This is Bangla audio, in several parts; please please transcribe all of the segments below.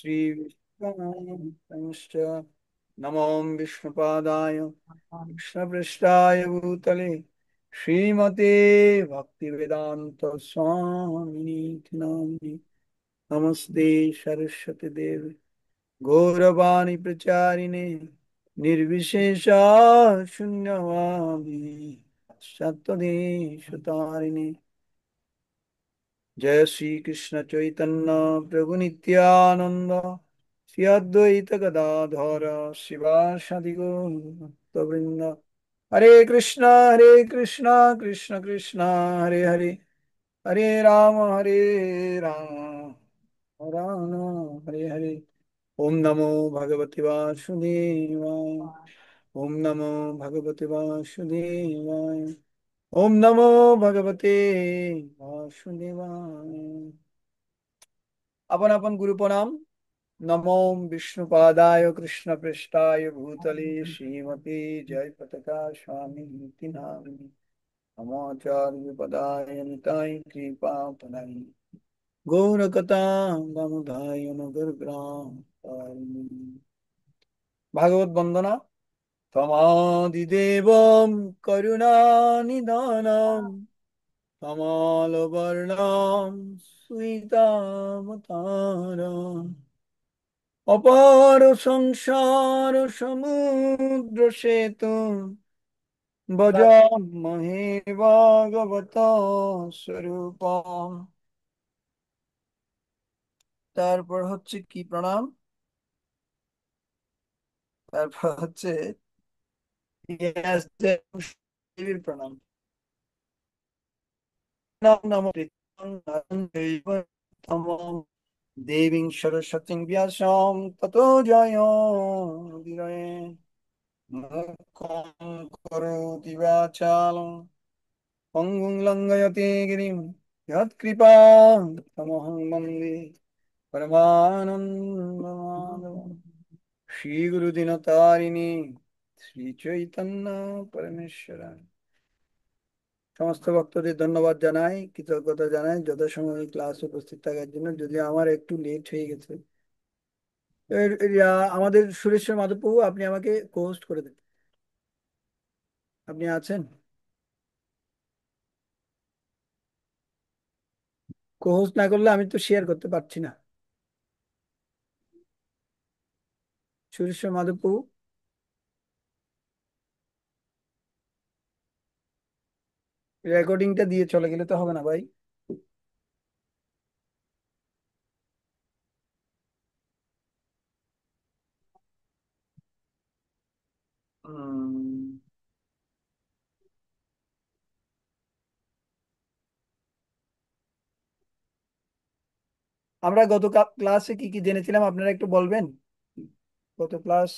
श्रीविष्णुश्च नमो विष्णुपादाय कृष्णपृष्ठाय भूतले श्रीमते भक्तिवेदांत स्वामिनीति नामिने। नमस्ते सरस्वती देवी गौरवाणी प्रचारिणे निर्विशेषा शून्यवादी सत्वदेशतारिणे। जय श्री कृष्ण चैतन्य प्रभु नित्यानंद श्री अद्वैत गदाधर शिवासादि गौरभक्तवृंद। हरे कृष्णा कृष्ण कृष्ण हरे हरे, हरे राम राम हरे हरे। ओम नमो भगवते वासुदेवाय, ओम नमो भगवते वासुदेवाय, ओम नमो भगवते वासुदेवाय। अपन अपन गुरु प्रणाम। नमो विष्णुपादाय कृष्ण पृष्ठाय भूतले श्रीमती जय पताका स्वामी नामिनी। नमोचार्य पदाय निताय कृपा पदाय गौरकथा दामोदाय नगर ग्राम। भागवत वंदना। तमादिदेवं करुणानिधानं तमालवर्णं सुवितावतारम् अपार संसार समुद्र सेतु भजामहे भागवत স্বরূপম। তারপর হচ্ছে কি প্রণাম, তারপর হচ্ছে দেবীর প্রণাম। নম নম দেবীং সরস্বতীং ব্যাসং ততো জয়োদিরয়ে মুখং করোতি বাচালং পঙ্গুং লঙ্ঘয়তে গিরিম যৎকৃপা তমহং বন্দে পরমানন্দমাধবম। শ্রী গুরু দিনতারিণী শ্রী চৈতন্য পরমেশ্বর। সমস্ত ভক্তদের ধন্যবাদ জানাই, কৃতজ্ঞতা জানাই যথাসময়ে ক্লাসে উপস্থিত থাকার জন্য, যদিও আমার একটু লেট হয়ে গেছে। আমাদের সুরেশ্বর মাধববাবু, আপনি আমাকে কোহোস্ট করে দেন। আপনি আছেন? কোহোস্ট না করলে আমি তো শেয়ার করতে পারছি না। সুরেশ্বর মাধববাবু, রেকর্ডিংটা দিয়ে চলে গেলে তো হবে না ভাই। উম, আমরা গত ক্লাসে কি কি জেনেছিলাম আপনারা একটু বলবেন? গত ক্লাস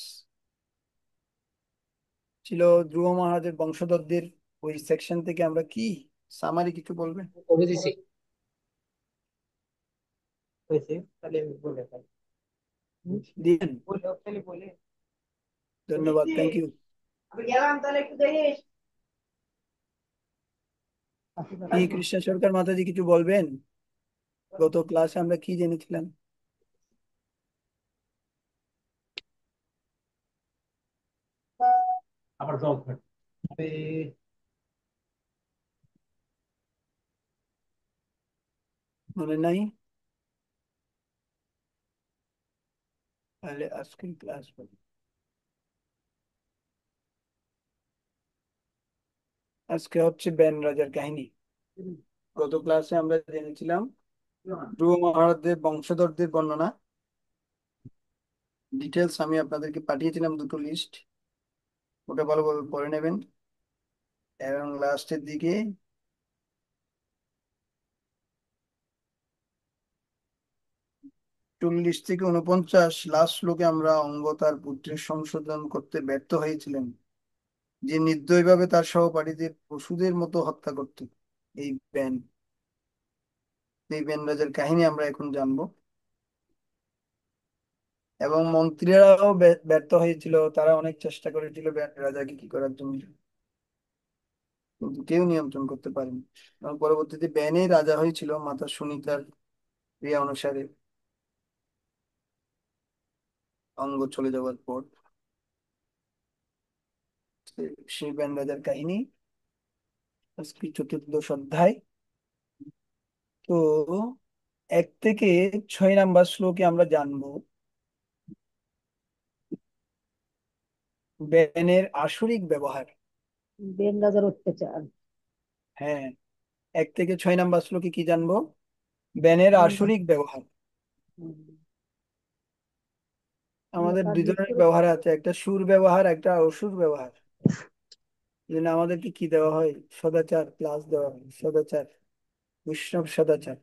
ছিল ধ্রুব মহারাজের বংশধরদের, ওই সেকশন থেকে আমরা কি সামারি কিছু বলবেন? করে দিছি হয়েছে তাহলে আমি বলে ফেলি। দিন। বলে তাহলে বলে ধন্যবাদ, দিচ্ছি। Thank you. আমি গেলাম তাহলে একটু দেখিস। কি কৃষ্ণ সরকার মাতাজি কিছু বলবেন? গত ক্লাসে আমরা কি জেনেছিলাম? আবার জল খাই। আরে মনে নাই? তাহলে আজকের ক্লাস বলি। আজকে হচ্ছে ব্যান রাজার কাহিনী। গত ক্লাসে আমরা জেনেছিলাম ধ্রুব মহারাজদের বংশধরদের বর্ণনা, ডিটেলস আমি আপনাদেরকে পাঠিয়েছিলাম দুটো লিস্ট, ওটা ভালোভাবে পড়ে নেবেন। এবং লাস্টের দিকে 40 থেকে 49 লাস্ট শ্লোকে আমরা অঙ্গ তার পুত্রের সংশোধন করতে ব্যর্থ হয়েছিলেন, যে নির্দয়ভাবে তার সহপাঠীদের পশুদের মতো হত্যা করত। এই ব্যান এই ব্যান রাজার কাহিনী আমরা এখন জানবো। এবং মন্ত্রীরাও ব্যর্থ হয়েছিল, তারা অনেক চেষ্টা করেছিল ব্যান রাজাকে কি করার জন্য, কিন্তু কেউ নিয়ন্ত্রণ করতে পারেনি। এবং পরবর্তীতে ব্যানই রাজা হয়েছিল মাতা সুনিতার ক্রিয়া অনুসারে। অঙ্গ চলে যাওয়ার পর সেই ব্যান রাজার কাহিনী আজকে চতুর্দশ অধ্যায়। তো 1 থেকে 6 নাম্বার শ্লোকে আমরা জানবো ব্যানের আসরিক ব্যবহার। বেন রাজার অত্যাচার। হ্যাঁ, 1 থেকে 6 নাম্বার শ্লোকে কি জানবো? ব্যানের বেন আসরিক ব্যবহার। হুম, আমাদের তার দুই ধরনের বিপরীত। ব্যবহার আছে, একটা সুর ব্যবহার, একটা অসুর ব্যবহার। এই জন্য আমাদেরকে কি দেওয়া হয়? সদাচার ক্লাস দেওয়া হয়, সদাচার, বৈষ্ণব সদাচার।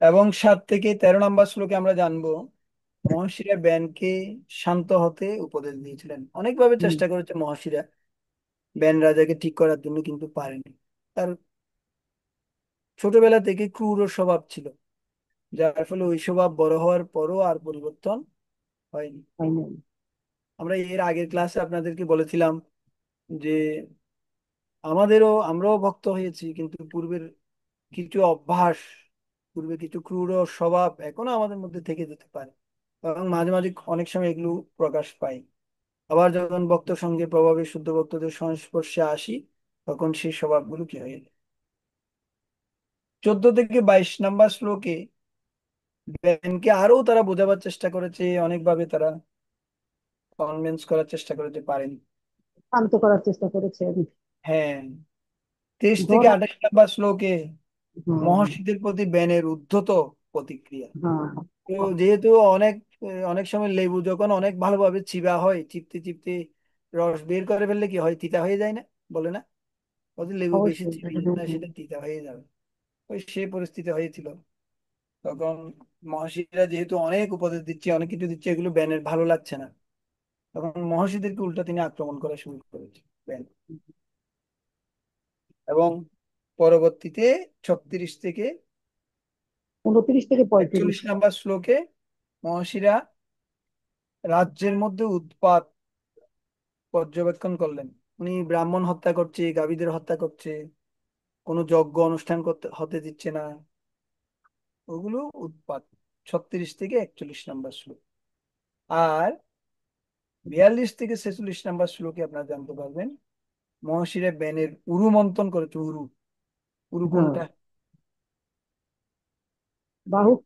এবং 7 থেকে 13 নাম্বার শ্লোকে আমরা জানবো মহর্ষিরা ব্যানকে শান্ত হতে উপদেশ দিয়েছিলেন। অনেকভাবে হুম, চেষ্টা করেছে মহর্ষিরা ব্যান রাজাকে ঠিক করার জন্য, কিন্তু পারেনি। তার ছোটবেলা থেকে ক্রূর স্বভাব ছিল, যার ফলে ওই স্বভাব বড় হওয়ার পরও আর পরিবর্তন হয়নি। হয় নাই। আমরা এর আগের ক্লাসে আপনাদেরকে বলেছিলাম যে আমরাও ভক্ত হয়েছি, কিন্তু পূর্বের কিছু অভ্যাস, পূর্বে কিছু ক্রূর স্বভাব এখনো আমাদের মধ্যে থেকে যেতে পারে, এবং মাঝে মাঝে অনেক সময় এগুলো প্রকাশ পায়। আবার যখন ভক্ত সঙ্গে প্রভাবে শুদ্ধ ভক্তদের সংস্পর্শে আসি, তখন সেই স্বভাবগুলো কি হয়ে যায়। 14 থেকে 22 নাম্বার শ্লোকে ব্যানকে আরো তারা বোঝাবার চেষ্টা করেছে, অনেকভাবে তারা কনভিন্স করার চেষ্টা করেছে, পারেনি। শান্ত করার চেষ্টা করেছেন। হ্যাঁ, 23 থেকে ধর। 28 নাম্বার শ্লোকে হ্যাঁ, মহর্ষিদের প্রতি ব্যানের উদ্ধত প্রতিক্রিয়া। হ্যাঁ, তো যেহেতু অনেক অনেক সময় লেবু যখন অনেক ভালোভাবে চিবা হয়, চিপতে চিপতে রস বের করে ফেললে কি হয়? তিতা হয়ে যায় না? বলে না, ওদের লেবু বেশি অবশ্যই। চিবি না, সেটা তিতা হয়ে যাবে। ওই সেই পরিস্থিতি হয়েছিল তখন। মহর্ষিরা যেহেতু অনেক উপদেশ দিচ্ছে, অনেক কিছু দিচ্ছে, এগুলো ব্যানের ভালো লাগছে না, তখন মহর্ষিদেরকে উল্টা তিনি আক্রমণ করা শুরু করেছে ব্যান। এবং পরবর্তীতে 36 থেকে 41 29 থেকে 35। নাম্বার শ্লোকে মহর্ষিরা রাজ্যের মধ্যে উৎপাত পর্যবেক্ষণ করলেন। উনি ব্রাহ্মণ হত্যা করছে, গাভীদের হত্যা করছে, কোনো যজ্ঞ অনুষ্ঠান করতে হতে দিচ্ছে না, ওগুলো উৎপাত। 36 থেকে 41 নাম্বার শ্লোক। আর 42 থেকে 46 নাম্বার শ্লোকে আপনারা জানতে পারবেন মহর্ষিরা ব্যানের উরু মন্থন করেছে। উরু, উরু হ্যাঁ, কোনটা? বাহুক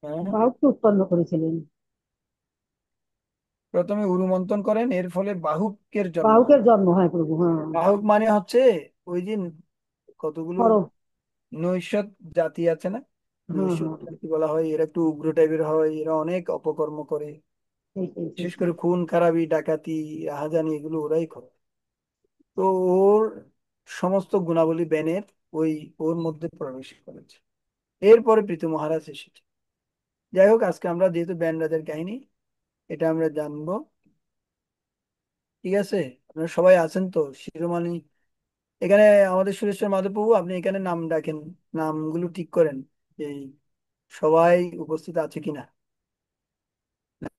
হ্যাঁ, বাহুককে উৎপন্ন করেছিলেন। প্রথমে উরু মন্থন করেন, এর ফলে বাহুকের জন্ম হয়। বাহুকের জন্ম হয় প্রভু, হ্যাঁ। বাহুক মানে হচ্ছে ওই যে কতগুলো খরব। নৈশত জাতি আছে না, হ্যাঁ, নৈশত হ্যাঁ। জাতি বলা হয়, এরা একটু উগ্র টাইপের হয়, এরা অনেক অপকর্ম করে। সেই বিশেষ করে খুন খারাপি, ডাকাতি, রাহাজানি, এগুলো ওরাই করে। তো ওর সমস্ত গুণাবলী ব্যানের ওই ওর মধ্যে প্রবেশ করেছে। এরপরে পৃথু মহারাজ এসেছে। যাই হোক, আজকে আমরা যেহেতু ব্যান রাজার কাহিনী, এটা আমরা জানবো। ঠিক আছে, আপনারা সবাই আছেন তো শিরোমণি? এখানে আমাদের সুরেশ্বর মাধব বাবু, আপনি এখানে নাম ডাকেন, নামগুলো ঠিক করেন এই সবাই উপস্থিত আছে কিনা,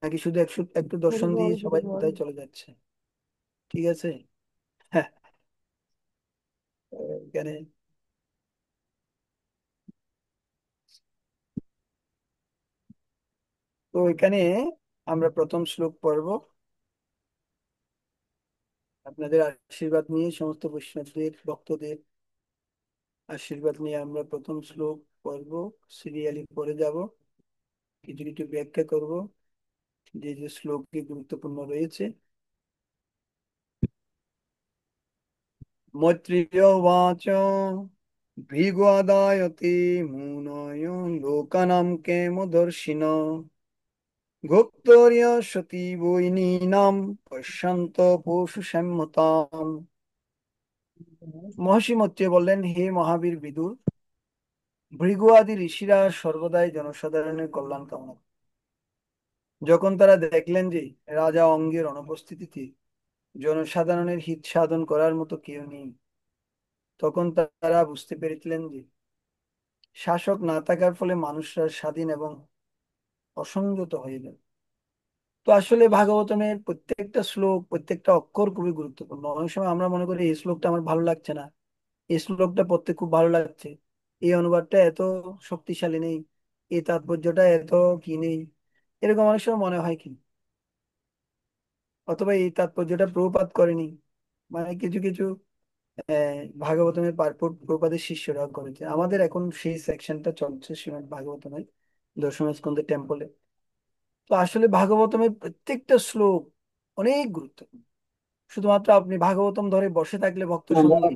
নাকি শুধু একটু একটু দর্শন দিয়ে হরিবল সবাই হরিবল। কোথায় চলে যাচ্ছে। ঠিক আছে। হ্যাঁ, এখানে তো এখানে আমরা প্রথম শ্লোক পড়ব। আপনাদের আশীর্বাদ নিয়ে, সমস্ত বৈষ্ণবদের ভক্তদের আশীর্বাদ নিয়ে আমরা প্রথম শ্লোক পড়ব। সিরিয়ালি পড়ে যাব, কিছু কিছু ব্যাখ্যা করব যে যে শ্লোকে গুরুত্বপূর্ণ রয়েছে। মৈত্রেয় উবাচ ভৃগুয়াদায়তে মুনয় লোকানাম কেমদর্শিন গুপ্তর্য সতী বৈনীনাম পশ্যন্ত পশু সম্মতাম। মহর্ষি মৈত্রেয় বললেন, হে মহাবীর বিদুর, ভৃগু আদি ঋষিরা সর্বদাই জনসাধারণের কল্যাণ কামনা করেন। যখন তারা দেখলেন যে রাজা অঙ্গের অনুপস্থিতিতে জনসাধারণের হিত সাধন করার মতো কেউ নেই, তখন তারা বুঝতে পেরেছিলেন যে শাসক না থাকার ফলে মানুষরা স্বাধীন এবং অসংযত হয়ে যায়। তো আসলে ভাগবতমের প্রত্যেকটা শ্লোক, প্রত্যেকটা অক্ষর খুবই গুরুত্বপূর্ণ। অনেক সময় আমরা মনে করি এই শ্লোকটা আমার ভালো লাগছে না, এই শ্লোকটা পড়তে খুব ভালো লাগছে, এই অনুবাদটা এত শক্তিশালী নেই। এই তাৎপর্যটা এত কি নেই, এরকম অনেক সময় মনে হয় কি, অথবা এই তাৎপর্যটা প্রভুপাত করেনি, মানে কিছু কিছু ভাগবতমের পারপোট প্রভুপাদের শিষ্যরাও করেছে। আমাদের এখন সেই সেকশনটা চলছে শ্রীমদ্ ভাগবতমের দশম স্কন্ধের টেম্পলে। তো আসলে ভাগবতমের প্রত্যেকটা শ্লোক অনেক গুরুত্বপূর্ণ। শুধুমাত্র আপনি ভাগবতম ধরে বসে থাকলে ভক্ত সঙ্গী,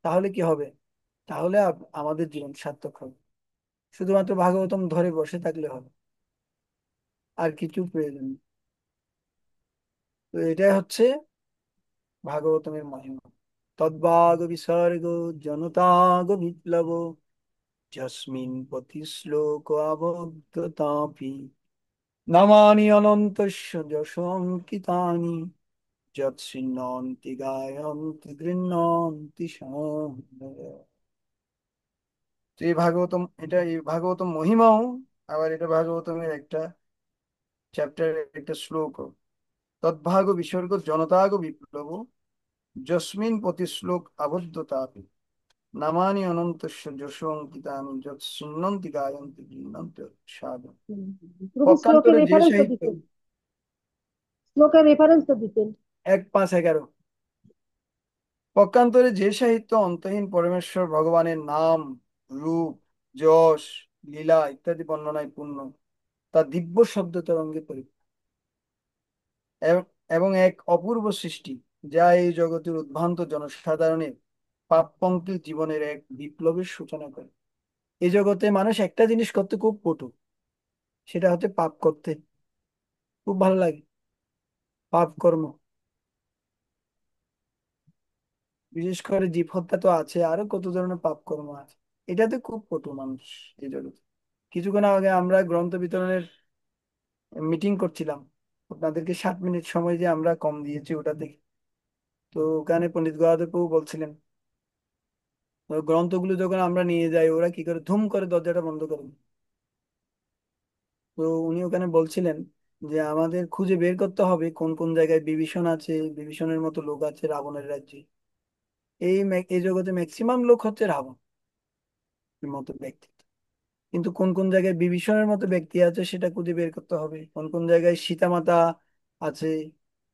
তাহলে কি হবে? তাহলে আমাদের জীবন সার্থক হবে। শুধুমাত্র ভাগবতম ধরে বসে থাকলে হবে, আর কিছু প্রয়োজন নেই। তো এটাই হচ্ছে ভাগবতমের মহিমা। তদ্ভাগ বিসর্গ জনতাগ বিপ্লব, যস্মিন পথি শ্লোক আবদ্ধতাপি, নামানি অনন্তস্য যশ অঙ্কিতানি, যৎসিন্নন্তি গায়ন্তি গৃহ্ণন্তি সাম্যয়। তো এই ভাগবতম, এটা এই ভাগবতম মহিমাও, আবার এটা ভাগবতমের একটা চ্যাপ্টারের একটা শ্লোক। তদ্ভাগ বিসর্গ জনতাগ বিপ্লব, যস্মিন প্রতি শ্লোক আবদ্ধতাপি, নামানি অনন্তস্য যশ অঙ্কিতানি, যৎসিন্নন্তি গায়ন্তি গৃহ্ণন্তি সাধু। হুম। প্রভু শ্লোকের পক্ষান্তরে যে রেফারেন্স তো সাহিত্য, দিতেন, শ্লোকের রেফারেন্স তো দিতেন। 1-5-11, পক্ষান্তরে যে সাহিত্য অন্তহীন পরমেশ্বর ভগবানের নাম, রূপ, যশ, লীলা ইত্যাদি বর্ণনায় পূর্ণ, তা দিব্য শব্দ তরঙ্গে পরিপূর্ণ, এবং এবং এক অপূর্ব সৃষ্টি, যা এই জগতের উদ্ভ্রান্ত জনসাধারণের পাপ পঙ্কিল জীবনের এক বিপ্লবের সূচনা করে। এই জগতে মানুষ একটা জিনিস করতে খুব পটু, সেটা হচ্ছে পাপ করতে খুব ভালো লাগে। পাপ কর্ম, বিশেষ করে জীব হত্যা তো আছে, আরো কত ধরনের পাপ কর্ম আছে, এটাতে খুব পটু মানুষ এই জগতে। কিছুক্ষণ আগে আমরা গ্রন্থ বিতরণের মিটিং করছিলাম, আপনাদেরকে 7 মিনিট সময় যে আমরা কম দিয়েছি ওটা দেখে। তো ওখানে পণ্ডিত গয়াধর প্রভু বলছিলেন, তো গ্রন্থগুলো যখন আমরা নিয়ে যাই ওরা কি করে, ধুম করে দরজাটা বন্ধ করে দেয়। তো উনি ওখানে বলছিলেন যে আমাদের খুঁজে বের করতে হবে কোন কোন জায়গায় বিভীষণ আছে, বিভীষণের মতো লোক আছে রাবণের রাজ্যে। এই জগতে ম্যাক্সিমাম লোক হচ্ছে রাবণ মতো ব্যক্তি। কিন্তু কোন কোন জায়গায় বিভীষণের মতো ব্যক্তি আছে সেটা খুঁজে বের করতে হবে। কোন কোন জায়গায় সীতা মাতা আছে,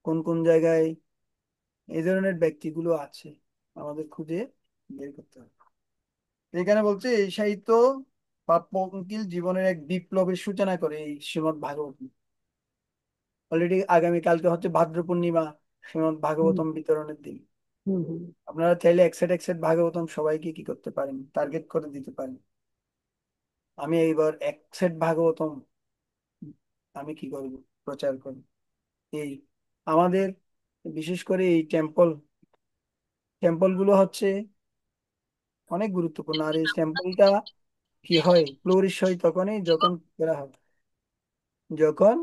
কোন কোন জায়গায় এই ধরনের ব্যক্তিগুলো আছে, আমাদের খুঁজে বের করতে হবে। এখানে বলছে এই সাহিত্য পাপ পঙ্কিল জীবনের এক বিপ্লবের সূচনা করে এই শ্রীমদ্ ভাগবত। অলরেডি আগামী কালকে হচ্ছে ভাদ্র পূর্ণিমা, শ্রীমদ্ হুম ভাগবতম বিতরণের দিন। হুম হুম। আপনারা চাইলে একসেট একসেট ভাগবতম সবাইকে কি করতে পারেন, টার্গেট করে দিতে পারেন। আমি এইবার এক সেট ভাগবতম আমি কি করব, প্রচার করব। এই আমাদের বিশেষ করে এই টেম্পল গুলো হচ্ছে অনেক গুরুত্বপূর্ণ। আর এই টেম্পলটা কি হয়, ফ্লোরিশ হয় তখনই যখন করা হয়, যখন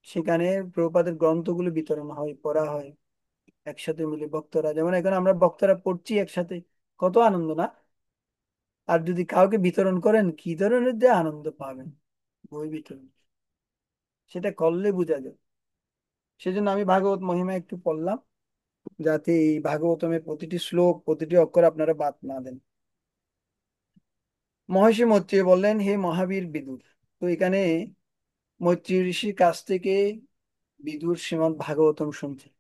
সেখানে প্রভুপাদের গ্রন্থগুলো বিতরণ হয়, পড়া হয় একসাথে মিলে ভক্তরা, যেমন এখন আমরা ভক্তরা পড়ছি একসাথে, কত আনন্দ না? আর যদি কাউকে বিতরণ করেন কি ধরনের যে আনন্দ পাবেন, বই বিতরণ, সেটা করলে বোঝা যায়। সেজন্য আমি ভাগবত মহিমা একটু পড়লাম, যাতে এই ভাগবতমের প্রতিটি শ্লোক প্রতিটি অক্ষর আপনারা বাদ না দেন। মহর্ষি মৈত্রেয় বললেন, হে মহাবীর বিদুর। তো এখানে মৈত্রী ঋষির কাছ থেকে বিদুর শ্রীমদ্ ভাগবতম শুনছেন।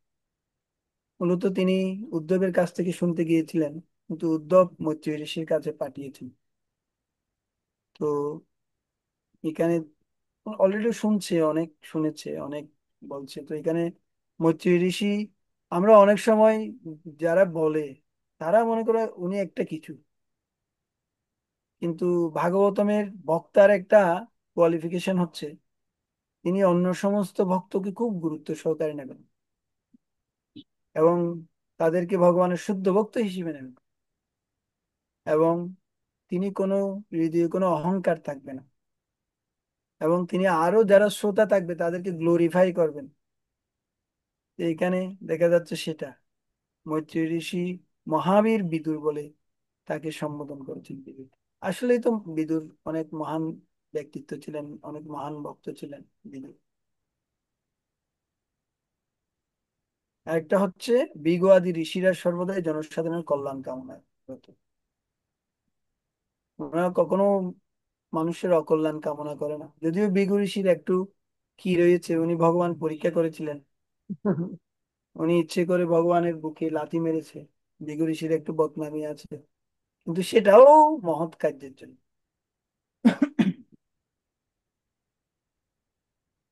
মূলত তিনি উদ্ধবের কাছ থেকে শুনতে গিয়েছিলেন, কিন্তু উদ্ধব মৈত্রী ঋষির কাছে পাঠিয়েছেন। তো এখানে অলরেডি শুনছে, অনেক শুনেছে, অনেক বলছে। তো এখানে মৈত্রী ঋষি, আমরা অনেক সময় যারা বলে তারা মনে করে উনি একটা কিছু, কিন্তু ভাগবতমের বক্তার একটা কোয়ালিফিকেশন হচ্ছে তিনি অন্য সমস্ত ভক্তকে খুব গুরুত্ব সহকারে নেবেন, এবং তাদেরকে ভগবানের শুদ্ধ ভক্ত হিসেবে নেবেন, এবং তিনি কোনো হৃদয়ে কোনো অহংকার থাকবে না, এবং তিনি আরো যারা শ্রোতা থাকবে তাদেরকে গ্লোরিফাই করবেন। তো এখানে দেখা যাচ্ছে সেটা মৈত্রী ঋষি মহাবীর বিদুর বলে তাকে সম্বোধন করেছেন বিদুর। আসলেই তো বিদুর অনেক মহান ব্যক্তিত্ব ছিলেন, অনেক মহান ভক্ত ছিলেন বিদুর। আরেকটা হচ্ছে ভৃগু আদি ঋষিরা সর্বদাই জনসাধারণের কল্যাণ কামনায় রত। ওনারা কখনো মানুষের অকল্যাণ কামনা করে না। যদিও ভৃগু ঋষির একটু কি রয়েছে, উনি ভগবান পরীক্ষা করেছিলেন, উনি ইচ্ছে করে ভগবানের বুকে লাথি মেরেছে। ভৃগু ঋষির একটু বদনামি আছে, কিন্তু সেটাও মহৎ কার্যের জন্য।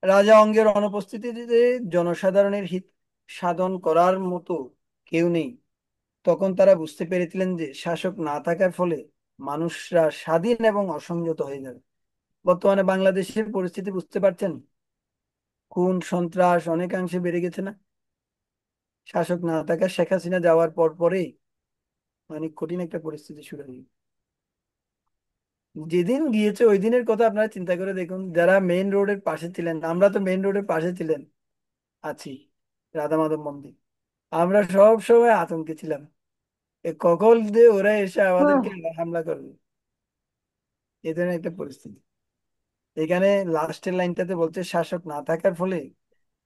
রাজা অঙ্গের অনুপস্থিতিতে জনসাধারণের হিত সাধন করার মতো কেউ নেই। তখন তারা বুঝতে পেরেছিলেন যে শাসক না থাকার ফলে মানুষরা স্বাধীন এবং অসংযত হয়ে যাবে। বর্তমানে বাংলাদেশের পরিস্থিতি বুঝতে পারছেন, খুন সন্ত্রাস অনেকাংশে বেড়ে গেছে না? শাসক না থাকা, শেখ হাসিনা যাওয়ার পর পরেই অনেক কঠিন একটা পরিস্থিতি শুরু হয়ে গেছে। যেদিন গিয়েছে ওই দিনের কথা আপনারা চিন্তা করে দেখুন, যারা মেইন রোডের পাশে ছিলেন, আমরা তো মেইন রোডের পাশে ছিলেন, আছি, রাধা মাধব মন্দির, আমরা সব সময় আতঙ্কে ছিলাম এ কখন দিয়ে ওরা এসে আমাদেরকে হামলা করবে। এই ধরনের একটা পরিস্থিতি। এখানে লাস্টের লাইনটাতে বলছে শাসক না থাকার ফলে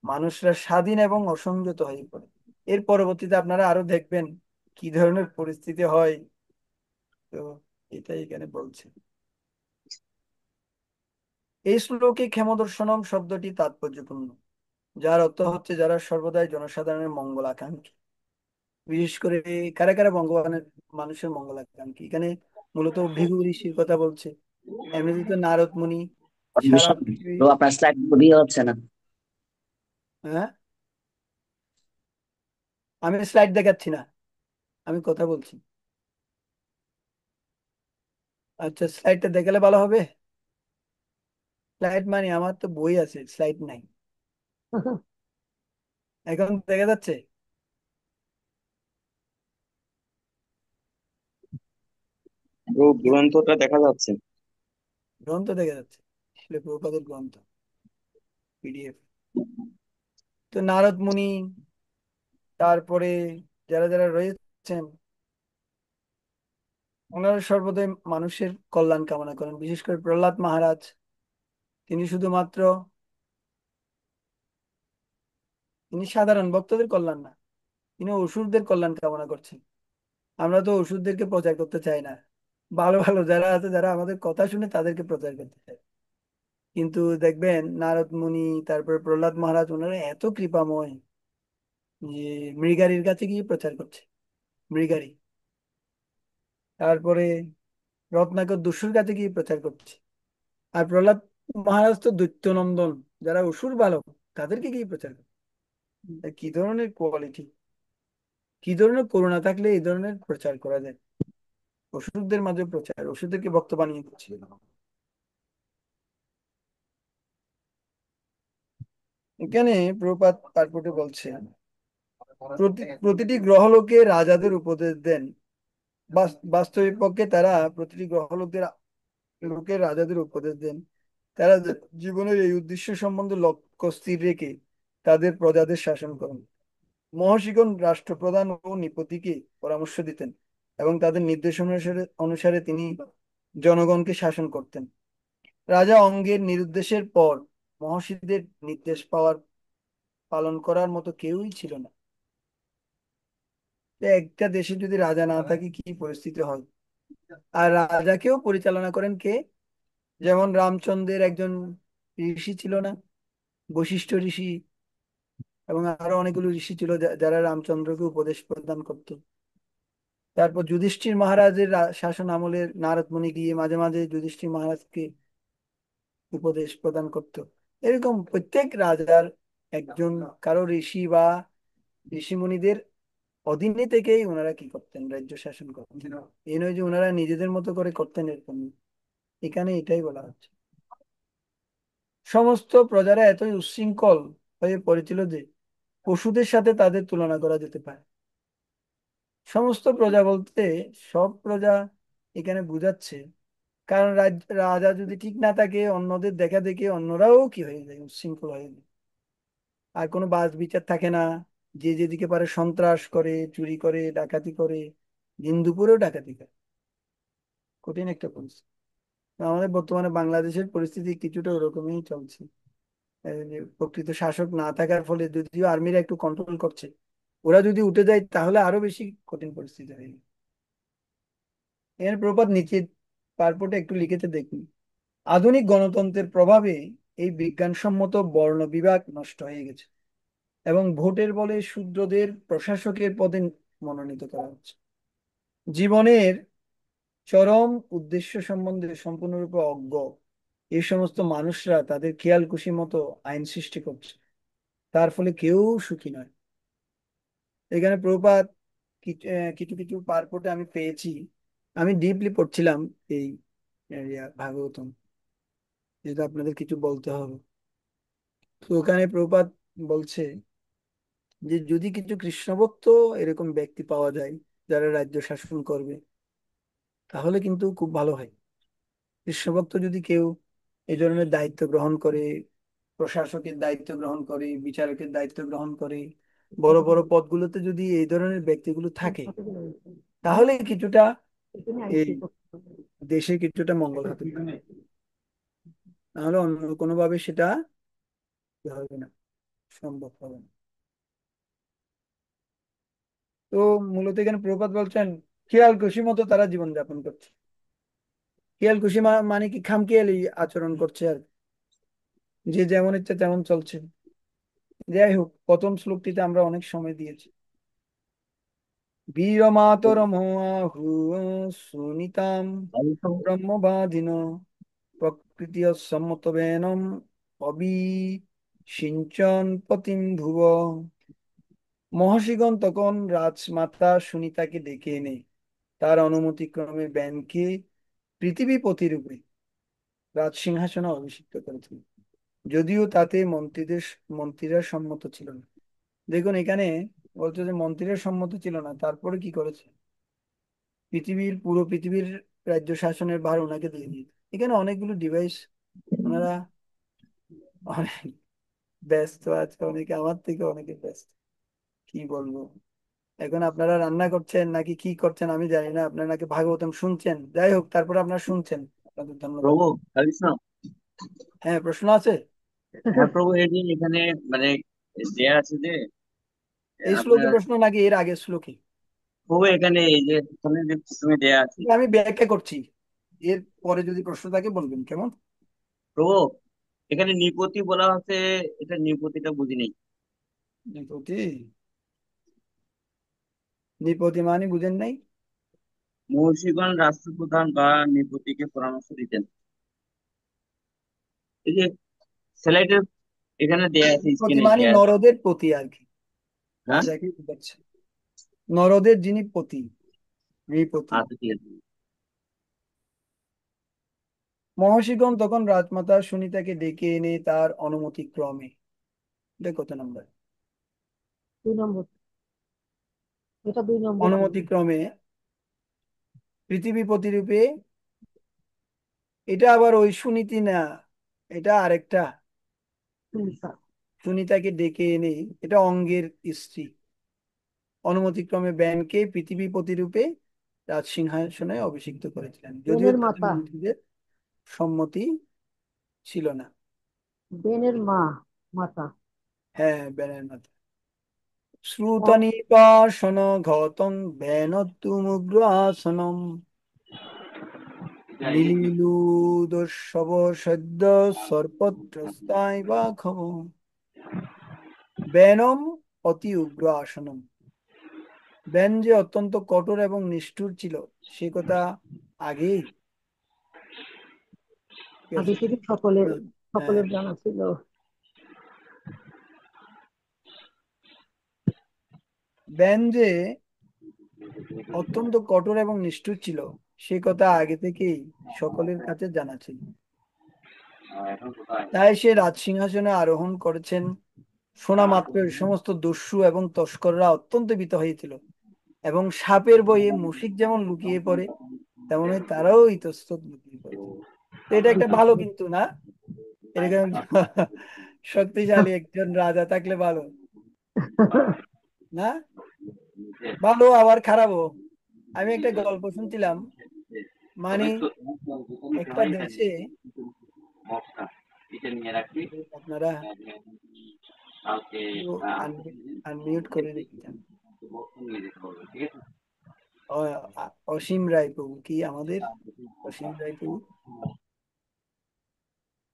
মানুষরা স্বাধীন এবং অসংযত হয়ে পড়ে। এর পরবর্তীতে আপনারা আরো দেখবেন কি ধরনের পরিস্থিতি হয়। তো এটাই এখানে বলছে। এই শ্লোকে ক্ষেমদর্শনম শব্দটি তাৎপর্যপূর্ণ, যার অর্থ হচ্ছে যারা সর্বদাই জনসাধারণের মঙ্গল আকাঙ্ক্ষী। বিশেষ করে কারা কারা ভগবানের মানুষের মঙ্গল আকাঙ্ক্ষী, এখানে মূলত ভৃগু ঋষির কথা বলছে। এমনিতে তো নারদ মুনি সারা পারমিশন। পৃথিবী। তো আপনার স্লাইড দিয়ে হচ্ছে না। হ্যাঁ, আমি স্লাইড দেখাচ্ছি না, আমি কথা বলছি। আচ্ছা, স্লাইডটা দেখালে ভালো হবে। স্লাইড মানে আমার তো বই আছে, স্লাইড নাই। এখন দেখা যাচ্ছে? ও, গ্রন্থটা দেখা যাচ্ছে। গ্রন্থ দেখা যাচ্ছে, শিল প্রভুপাদের গ্রন্থ, পিডিএফ। তো নারদ মুনি, তারপরে যারা যারা রয়েছেন, ওনারা সর্বদাই মানুষের কল্যাণ কামনা করেন। বিশেষ করে প্রহ্লাদ মহারাজ, তিনি শুধুমাত্র, তিনি সাধারণ ভক্তদের কল্যাণ না, তিনি অসুরদের কল্যাণ কামনা করছেন। আমরা তো অসুরদেরকে প্রচার করতে চাই না, ভালো ভালো যারা আছে, যারা আমাদের কথা শুনে তাদেরকে প্রচার করতে চাই। কিন্তু দেখবেন নারদ মুনি, তারপরে প্রহ্লাদ মহারাজ, ওনারা এত কৃপাময় যে মৃগারীর কাছে গিয়ে প্রচার করছে। মৃগারী, তারপরে রত্নাকর দস্যুর কাছে গিয়ে প্রচার করছে। আর প্রহ্লাদ মহারাজ তো দৈত্যনন্দন, যারা অসুর বালক, তাদেরকে গিয়ে প্রচার করছে। কি ধরনের কোয়ালিটি, কি ধরনের করুণা থাকলে এই ধরনের প্রচার করা যায়। অসুরদের মাঝে প্রচার, অসুরদেরকে ভক্ত বানিয়ে দিচ্ছে। এখানে প্রপাত তারপরে বলছে প্রতিটি গ্রহলোকে রাজাদের উপদেশ দেন। বাস্তবিক পক্ষে তারা প্রতিটি গ্রহলোকের লোকের রাজাদের উপদেশ দেন। তারা জীবনের এই উদ্দেশ্য সম্বন্ধে লক্ষ্য স্থির রেখে তাদের প্রজাদের শাসন করেন। মহর্ষিগণ রাষ্ট্রপ্রধান ও নৃপতিকে পরামর্শ দিতেন এবং তাদের নির্দেশ অনুসারে অনুসারে তিনি জনগণকে শাসন করতেন। রাজা অঙ্গের নিরুদ্দেশের পর মহর্ষিদের নির্দেশ পালন করার মতো কেউই ছিল না। তো একটা দেশে যদি রাজা না থাকে কি পরিস্থিতি হয়। আর রাজাকেও পরিচালনা করেন কে? যেমন রামচন্দ্রের একজন ঋষি ছিল না, বশিষ্ঠ ঋষি, এবং আরো অনেকগুলো ঋষি ছিল যারা রামচন্দ্রকে উপদেশ প্রদান করত। তারপর যুধিষ্ঠির মহারাজের শাসন আমলে নারদ মুনি গিয়ে মাঝে মাঝে যুধিষ্ঠির মহারাজকে উপদেশ প্রদান করত। এরকম প্রত্যেক রাজার একজন কারো ঋষি বা ঋষি মুনিদের অধীনে থেকেই ওনারা কি করতেন, রাজ্য শাসন করতেন। এই নয় যে ওনারা নিজেদের মতো করে করতেন, এরকম না। এখানে এটাই বলা হচ্ছে। সমস্ত প্রজারা এতই উচ্ছৃঙ্খল হয়ে পড়েছিল যে পশুদের সাথে তাদের তুলনা করা যেতে পারে। সমস্ত প্রজা বলতে সব প্রজা এখানে বুঝাচ্ছে, কারণ রাজা যদি ঠিক না থাকে, অন্যদের দেখা দেখে অন্যরাও কি হয়ে যায়, উচ্ছৃঙ্খল হয়ে যায়। আর কোনো বাজ বিচার থাকে না, যে যেদিকে পারে সন্ত্রাস করে, চুরি করে, ডাকাতি করে, দিন দুপুরেও ডাকাতি করে। কঠিন একটা পরিস্থিতি। তো আমাদের বর্তমানে বাংলাদেশের পরিস্থিতি কিছুটা ওরকমই চলছে। এই যে প্রকৃত শাসক না থাকার ফলে, যদিও আর্মিরা একটু কন্ট্রোল করছে, ওরা যদি উঠে যায় তাহলে আরো বেশি কঠিন পরিস্থিতি হয়ে যাবে। এর প্রপাত নিচে পারপোর্টে একটু লিখেতে দেখুন। আধুনিক গণতন্ত্রের প্রভাবে এই বিজ্ঞানসম্মত বর্ণ বিভাগ নষ্ট হয়ে গেছে এবং ভোটের বলে শূদ্রদের প্রশাসকের পদে মনোনীত করা হচ্ছে। জীবনের চরম উদ্দেশ্য সম্বন্ধে সম্পূর্ণরূপে অজ্ঞ এই সমস্ত মানুষরা তাদের খেয়াল খুশি মতো আইন সৃষ্টি করছে, তার ফলে কেউ সুখী নয়। এখানে প্রভুপাদ কিছু কিছু পার্পটে আমি পেয়েছি। আমি ডিপলি পড়ছিলাম এই ভাগবতম, যেটা আপনাদের কিছু বলতে হবে। তো ওখানে প্রভুপাদ বলছে যে যদি কিছু কৃষ্ণভক্ত এরকম ব্যক্তি পাওয়া যায় যারা রাজ্য শাসন করবে, তাহলে কিন্তু খুব ভালো হয়। কৃষ্ণভক্ত যদি কেউ এই ধরনের দায়িত্ব গ্রহণ করে, প্রশাসকের দায়িত্ব গ্রহণ করে, বিচারকের দায়িত্ব গ্রহণ করে, বড় বড় পদগুলোতে যদি এই ধরনের ব্যক্তিগুলো থাকে, তাহলে কিছুটা এই দেশে কিছুটা মঙ্গল হতে পারে। নাহলে অন্য কোনোভাবে সেটা হবে না, সম্ভব হবে না। তো মূলত এখানে প্রভুপাদ বলছেন খেয়াল খুশি মতো তারা জীবনযাপন করছে। খেয়াল খুশি মানে কি খামখেয়ালি আচরণ করছে আর যে যেমন ইচ্ছে তেমন চলছে। যাই হোক, প্রথম শ্লোকটিতে আমরা অনেক সময় দিয়েছি। বীর মাতরম আহু সুনিতাম ব্রহ্মবাদিন প্রকৃতি সম্মত বেনম অবিসিঞ্চন পতিম ভুব। মহর্ষিগণ তখন রাজমাতা সুনিতাকে ডেকে এনে তার অনুমতিক্রমে ব্যানকে পৃথিবীপতি রূপে রাজসিংহাসনে অভিষিক্ত করেছিল, যদিও তাতে মন্ত্রীরা সম্মত ছিল না। দেখুন এখানে বলছে যে মন্ত্রীরা সম্মত ছিল না, তারপরে কি করেছে, পুরো পৃথিবীর রাজ্য শাসনের ভার ওনাকে দিয়ে দিয়েছে। এখানে অনেকগুলো ডিভাইস, ওনারা অনেক ব্যস্ত আছে, অনেকে আমার থেকে অনেকে ব্যস্ত। কি বলবো, এখন আপনারা রান্না করছেন নাকি কি করছেন আমি জানি না, আপনারা নাকি ভাগবতম শুনছেন। যাই হোক, তারপরে আপনারা শুনছেন, আপনাদের ধন্যবাদ। প্রভু কৃষ্ণ। হ্যাঁ, প্রশ্ন আছে? হ্যাঁ প্রভু, এই যে এখানে মানে দেয়া আছে যে এই শ্লোকে আপনার, প্রশ্ন নাকি এর আগের শ্লোকে? প্রভু এখানে এই যে এখানে যে প্রথমে দেয়া আছে। আমি ব্যাখ্যা করছি, এর পরে যদি প্রশ্ন থাকে বলবেন, কেমন? প্রভু এখানে নৃপতি বলা হচ্ছে, এটা নৃপতিটা বুঝি নেই। নৃপতি, নৃপতি মানে বুঝেন নাই? মহর্ষিগণ রাষ্ট্রপ্রধান বা নৃপতিকে পরামর্শ দিতেন। এই যে স্লাইডের এখানে দেয়া আছে, নৃপতি স্ক্রিনে মানে দেয়া আছে। নরদের পতি আর কি, হ্যাঁ, যাকে বুঝাচ্ছে নরদের যিনি পতি, নৃপতি। আচ্ছা ঠিক আছে। মহর্ষিগণ তখন রাজমাতা সুনিতাকে ডেকে এনে তার অনুমতি ক্রমে, এটা কত নম্বর, 2 নম্বর। এটা 2 নম্বর অনুমতি দিয়েছে। ক্রমে পৃথিবীপতি রূপে, এটা আবার ওই সুনীতি না, এটা আরেকটা। সুনিতা। সুনিতাকে ডেকে এনে, এটা অঙ্গের স্ত্রী, অনুমতিক্রমে ব্যানকে পৃথিবীপতি রূপে রাজসিংহাসনে অভিষিক্ত করেছিলেন, যদিও বেনের তাতে মাতা। মন্ত্রীদের সম্মতি ছিল না। বেনের মাতা। হ্যাঁ, ব্যানের মাথা। ম- শ্রুতনিপাসন ঘতং ব্যানত্তুমুগ্র আসনম নীলিলুদস্যব সদ্য সর্পত্রস্তায় বা খম। ব্যানম অতি উগ্র আসনম, ব্যান যে অত্যন্ত কঠোর এবং নিষ্ঠুর ছিল সে কথা আগেই ঠিক আগে আছে। থেকে সকলের হ্যাঁ, সকলের জানা ছিল। ব্যান যে অত্যন্ত কঠোর এবং নিষ্ঠুর ছিল সে কথা আগে থেকেই সকলের কাছে জানা ছিল। তাই সে রাজসিংহাসনে আরোহণ করেছেন। শোনা মাত্র সমস্ত দস্যু এবং তস্কররা অত্যন্ত ভীত হয়েছিল, এবং সাপের ভয়ে মুশিক যেমন লুকিয়ে পড়ে, তেমনি তারাও ইতস্তত লুকিয়ে পড়েছিল। তো এটা একটা ভালো কিন্তু না, এরকম শক্তিশালী একজন রাজা থাকলে ভালো না? ভালো আবার খারাপও। আমি একটা গল্প শুনছিলাম, মানে একটা দেশে, আপনারা আনমিউট করে রেখেছেন। অসীম রায় প্রভু কি আমাদের, অসীম রায় প্রভু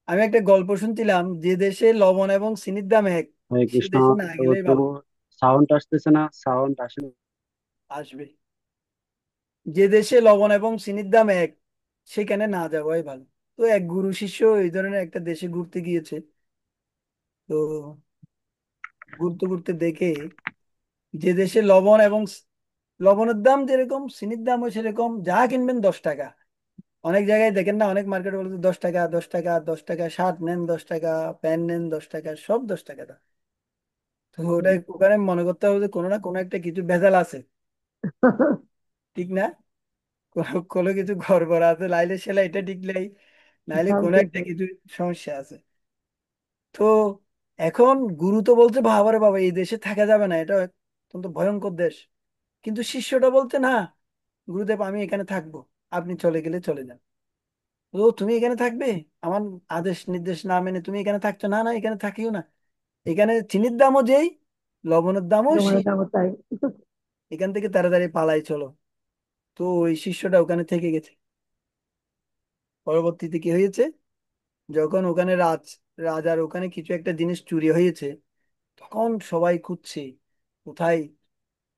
আমি একটা গল্প শুনছিলাম, যে দেশে লবণ এবং চিনির দাম এক, হরে সে কৃষ্ণ। দেশে না তো গেলেই ভালো। তবু সাউন্ড আসতেছে না, সাউন্ড আসে না। আসবে। যে দেশে লবণ এবং চিনির দাম এক, সেখানে না যাওয়াই ভালো। তো এক গুরু শিষ্য এই ধরনের একটা দেশে ঘুরতে গিয়েছে। তো ঘুরতে ঘুরতে দেখে, যে দেশে লবণের দাম যেরকম, চিনির দামও সেরকম, যা কিনবেন 10 টাকা। অনেক জায়গায় দেখেন না, অনেক মার্কেট বলতে 10 টাকা, 10 টাকা, 10 টাকা, শার্ট নেন 10 টাকা, প্যান্ট নেন 10 টাকা, সব 10 টাকা দাম। তো ওটা ওখানে মনে করতে হবে যে কোনো না কোনো একটা কিছু ভেজাল আছে, ঠিক না? কোনো কিছু গড়বড় আছে, লাইলে সেলাইটা ঠিক নাই, নাইলে সব কোনো একটা দেখে। কিছু সমস্যা আছে। তো এখন গুরু তো বলছে, বাবারে বাবা, এই দেশে থাকা যাবে না, এটা অত্যন্ত ভয়ঙ্কর দেশ। কিন্তু শিষ্যটা বলছে না, গুরুদেব আমি এখানে থাকবো, আপনি চলে গেলে চলে যান। ও তুমি এখানে থাকবে? আমার আদেশ নির্দেশ না মেনে তুমি এখানে থাকছো? না না, এখানে থাকিও না। এখানে চিনির দামও যেই, লবণের দামও জমানো সেই। দাম তাই। এখান থেকে তাড়াতাড়ি পালাই চলো। তো ওই শিষ্যটা ওখানে থেকে গেছে। পরবর্তীতে কি হয়েছে, যখন ওখানে রাজার ওখানে কিছু একটা জিনিস চুরি হয়েছে, তখন সবাই খুঁজছে কোথায়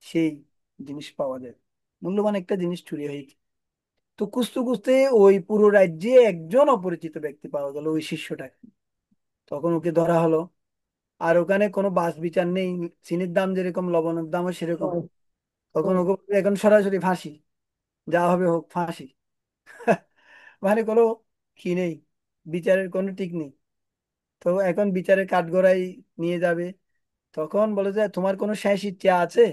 সেই জিনিস পাওয়া যায়। মূল্যবান একটা জিনিস চুরি হয়েছে। তো খুঁজতে খুঁজতে ওই পুরো রাজ্যে একজন অপরিচিত ব্যক্তি পাওয়া গেল, ওই শিষ্যটা। তখন ওকে ধরা হলো। আর ওখানে কোনো বাছ বিচার নেই, চিনির দাম যেরকম লবণের দামও সেরকম। তাই, তখন তাই। ওকে বলবে, এখন সরাসরি ফাঁসি, যা হবে হোক ফাঁসি। মানে কোনো কি নেই, বিচারের কোনো ঠিক নেই। তো এখন বিচারের কাঠগড়ায় নিয়ে যাবে। তখন বলে যে, তোমার কোনো শেষ ইচ্ছা আছে?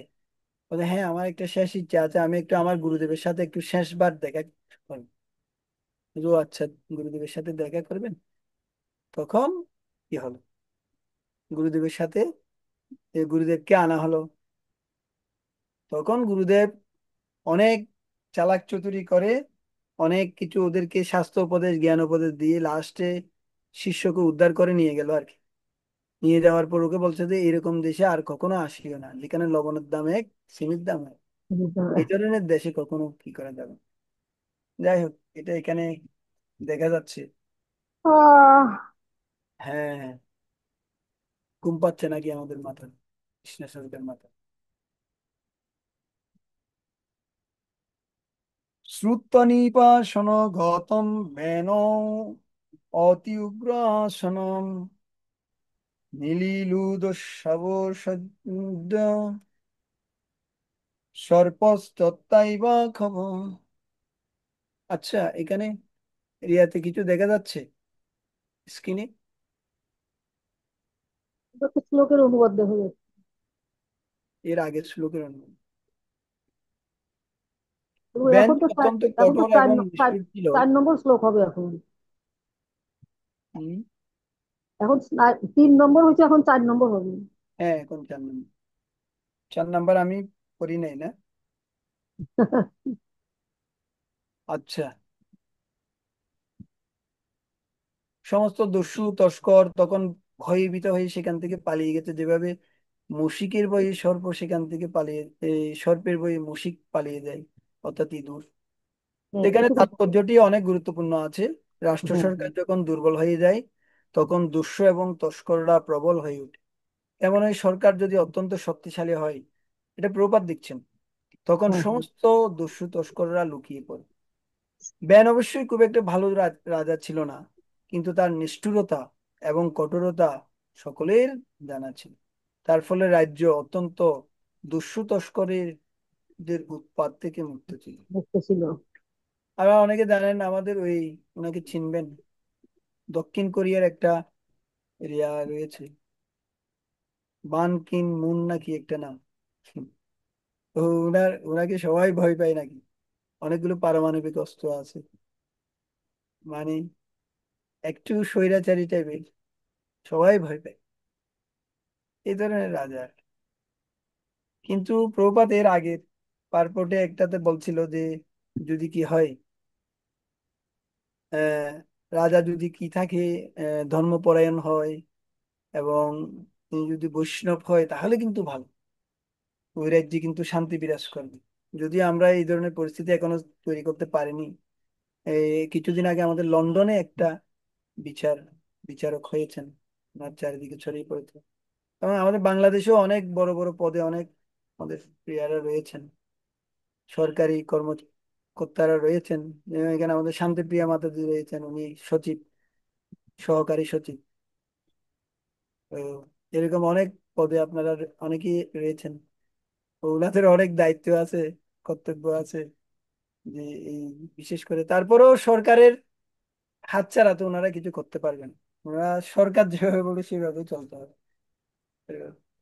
বলে, হ্যাঁ আমার একটা শেষ ইচ্ছা আছে, আমি একটু আমার গুরুদেবের সাথে একটু শেষবার দেখা করবো। ও আচ্ছা, গুরুদেবের সাথে দেখা করবেন। তখন কি হলো, গুরুদেবের সাথে গুরুদেবকে আনা হলো। তখন গুরুদেব অনেক চালাক চতুরি করে, অনেক কিছু ওদেরকে স্বাস্থ্য উপদেশ, জ্ঞান উপদেশ দিয়ে লাস্টে শিষ্যকে উদ্ধার করে নিয়ে গেল আর কি। নিয়ে যাওয়ার পর ওকে বলছে যে, এরকম দেশে আর কখনো আসিও না, যেখানে লবণের দাম এক, চিনির দাম এক। এই ধরনের দেশে কখনো কি করা যাবে না। যাই হোক, এটা এখানে দেখা যাচ্ছে। আহ হ্যাঁ হ্যাঁ, ঘুম পাচ্ছে নাকি আমাদের মাথায়, কৃষ্ণের মাথায়? শ্রুতনিপাসন গতম মেন অতি উগ্রাসনম নীলিলুদস্যব সর্পস্তত্তাইবা খবর। আচ্ছা, এখানে এরিয়াতে কিছু দেখা যাচ্ছে স্ক্রিনে? এটা তো শ্লোকের অনুবাদ দেখা যাচ্ছে। এর আগের শ্লোকের অনুযায়ী, তো এখন বেঞ্চ তো অত্যন্ত এখন তো কঠোর চার এবং চার নিষ্ঠুর ছিল। 4 নম্বর শ্লোক হবে এখন। হুম, এখন 3 নম্বর হয়েছে, এখন 4 নম্বর হবে। হ্যাঁ এখন 4 নম্বর। 4 নম্বর আমি করি নাই না। আচ্ছা, সমস্ত দস্যু তস্কর তখন ভয়ভীত হয়ে সেখান থেকে পালিয়ে গেছে, যেভাবে মুশিকের বয়ে সর্প সেখান থেকে পালিয়ে, সর্পের বয়ে মুশিক পালিয়ে যায়, অর্থাৎ ইঁদুর। হ্যাঁ, এখানে এটুকু। তাৎপর্যটি অনেক গুরুত্বপূর্ণ আছে। রাষ্ট্র হ্যাঁ, সরকার যখন দুর্বল হয়ে যায়, তখন দস্যু এবং তস্কররা প্রবল হয়ে ওঠে। এমন ওই সরকার যদি অত্যন্ত শক্তিশালী হয়, এটা প্রপাত দিচ্ছেন, তখন হ্যাঁ, হ্যাঁ। সমস্ত দস্যু তস্কররা লুকিয়ে পড়ে। ব্যান অবশ্যই খুব একটা ভালো রাজা ছিল না, কিন্তু তার নিষ্ঠুরতা এবং কঠোরতা সকলের জানা ছিল। তার ফলে রাজ্য অত্যন্ত দস্যু তস্করদের উৎপাত থেকে মুক্ত ছিল। দেখতেছিল। আর অনেকে জানেন, আমাদের ওই, ওনাকে চিনবেন, দক্ষিণ কোরিয়ার একটা এরিয়া রয়েছে, বান কিন মুন নাকি একটা নাম। তো ওনাকে সবাই ভয় পায় নাকি, অনেকগুলো পারমাণবিক অস্ত্র আছে। মানে একটু স্বৈরাচারী টাইপের, সবাই ভয় পায় এই ধরনের রাজা। কিন্তু প্রভুপাদ এর আগের পারপটে একটাতে বলছিল যে, যদি কি হয়, আহ রাজা যদি কি থাকে, ধর্মপরায়ণ হয় এবং তিনি যদি বৈষ্ণব হয়, তাহলে কিন্তু ভালো, ওই রাজ্যে কিন্তু শান্তি বিরাজ করবে। যদি আমরা এই ধরনের পরিস্থিতি এখনো তৈরি করতে পারিনি। কিছুদিন আগে আমাদের লন্ডনে একটা বিচার বিচারক হয়েছেন, ওনার চারিদিকে ছড়িয়ে পড়েছে। এবং আমাদের বাংলাদেশেও অনেক বড় বড় পদে অনেক আমাদের প্রিয়ারা রয়েছেন, সরকারি কর্মকর্তারা রয়েছেন। যেমন এখানে আমাদের শান্তিপ্রিয়া মাতাজি রয়েছেন, উনি সচিব, সহকারী সচিব। তো এরকম অনেক পদে আপনারা অনেকেই রয়েছেন। তো ওনাদের অনেক দায়িত্ব আছে, কর্তব্য আছে, যে এই বিশেষ করে তারপরেও সরকারের হাতছাড়া তো ওনারা কিছু করতে পারবেন না। ওনারা সরকার যেভাবে বলে সেভাবে চলতে হবে। তো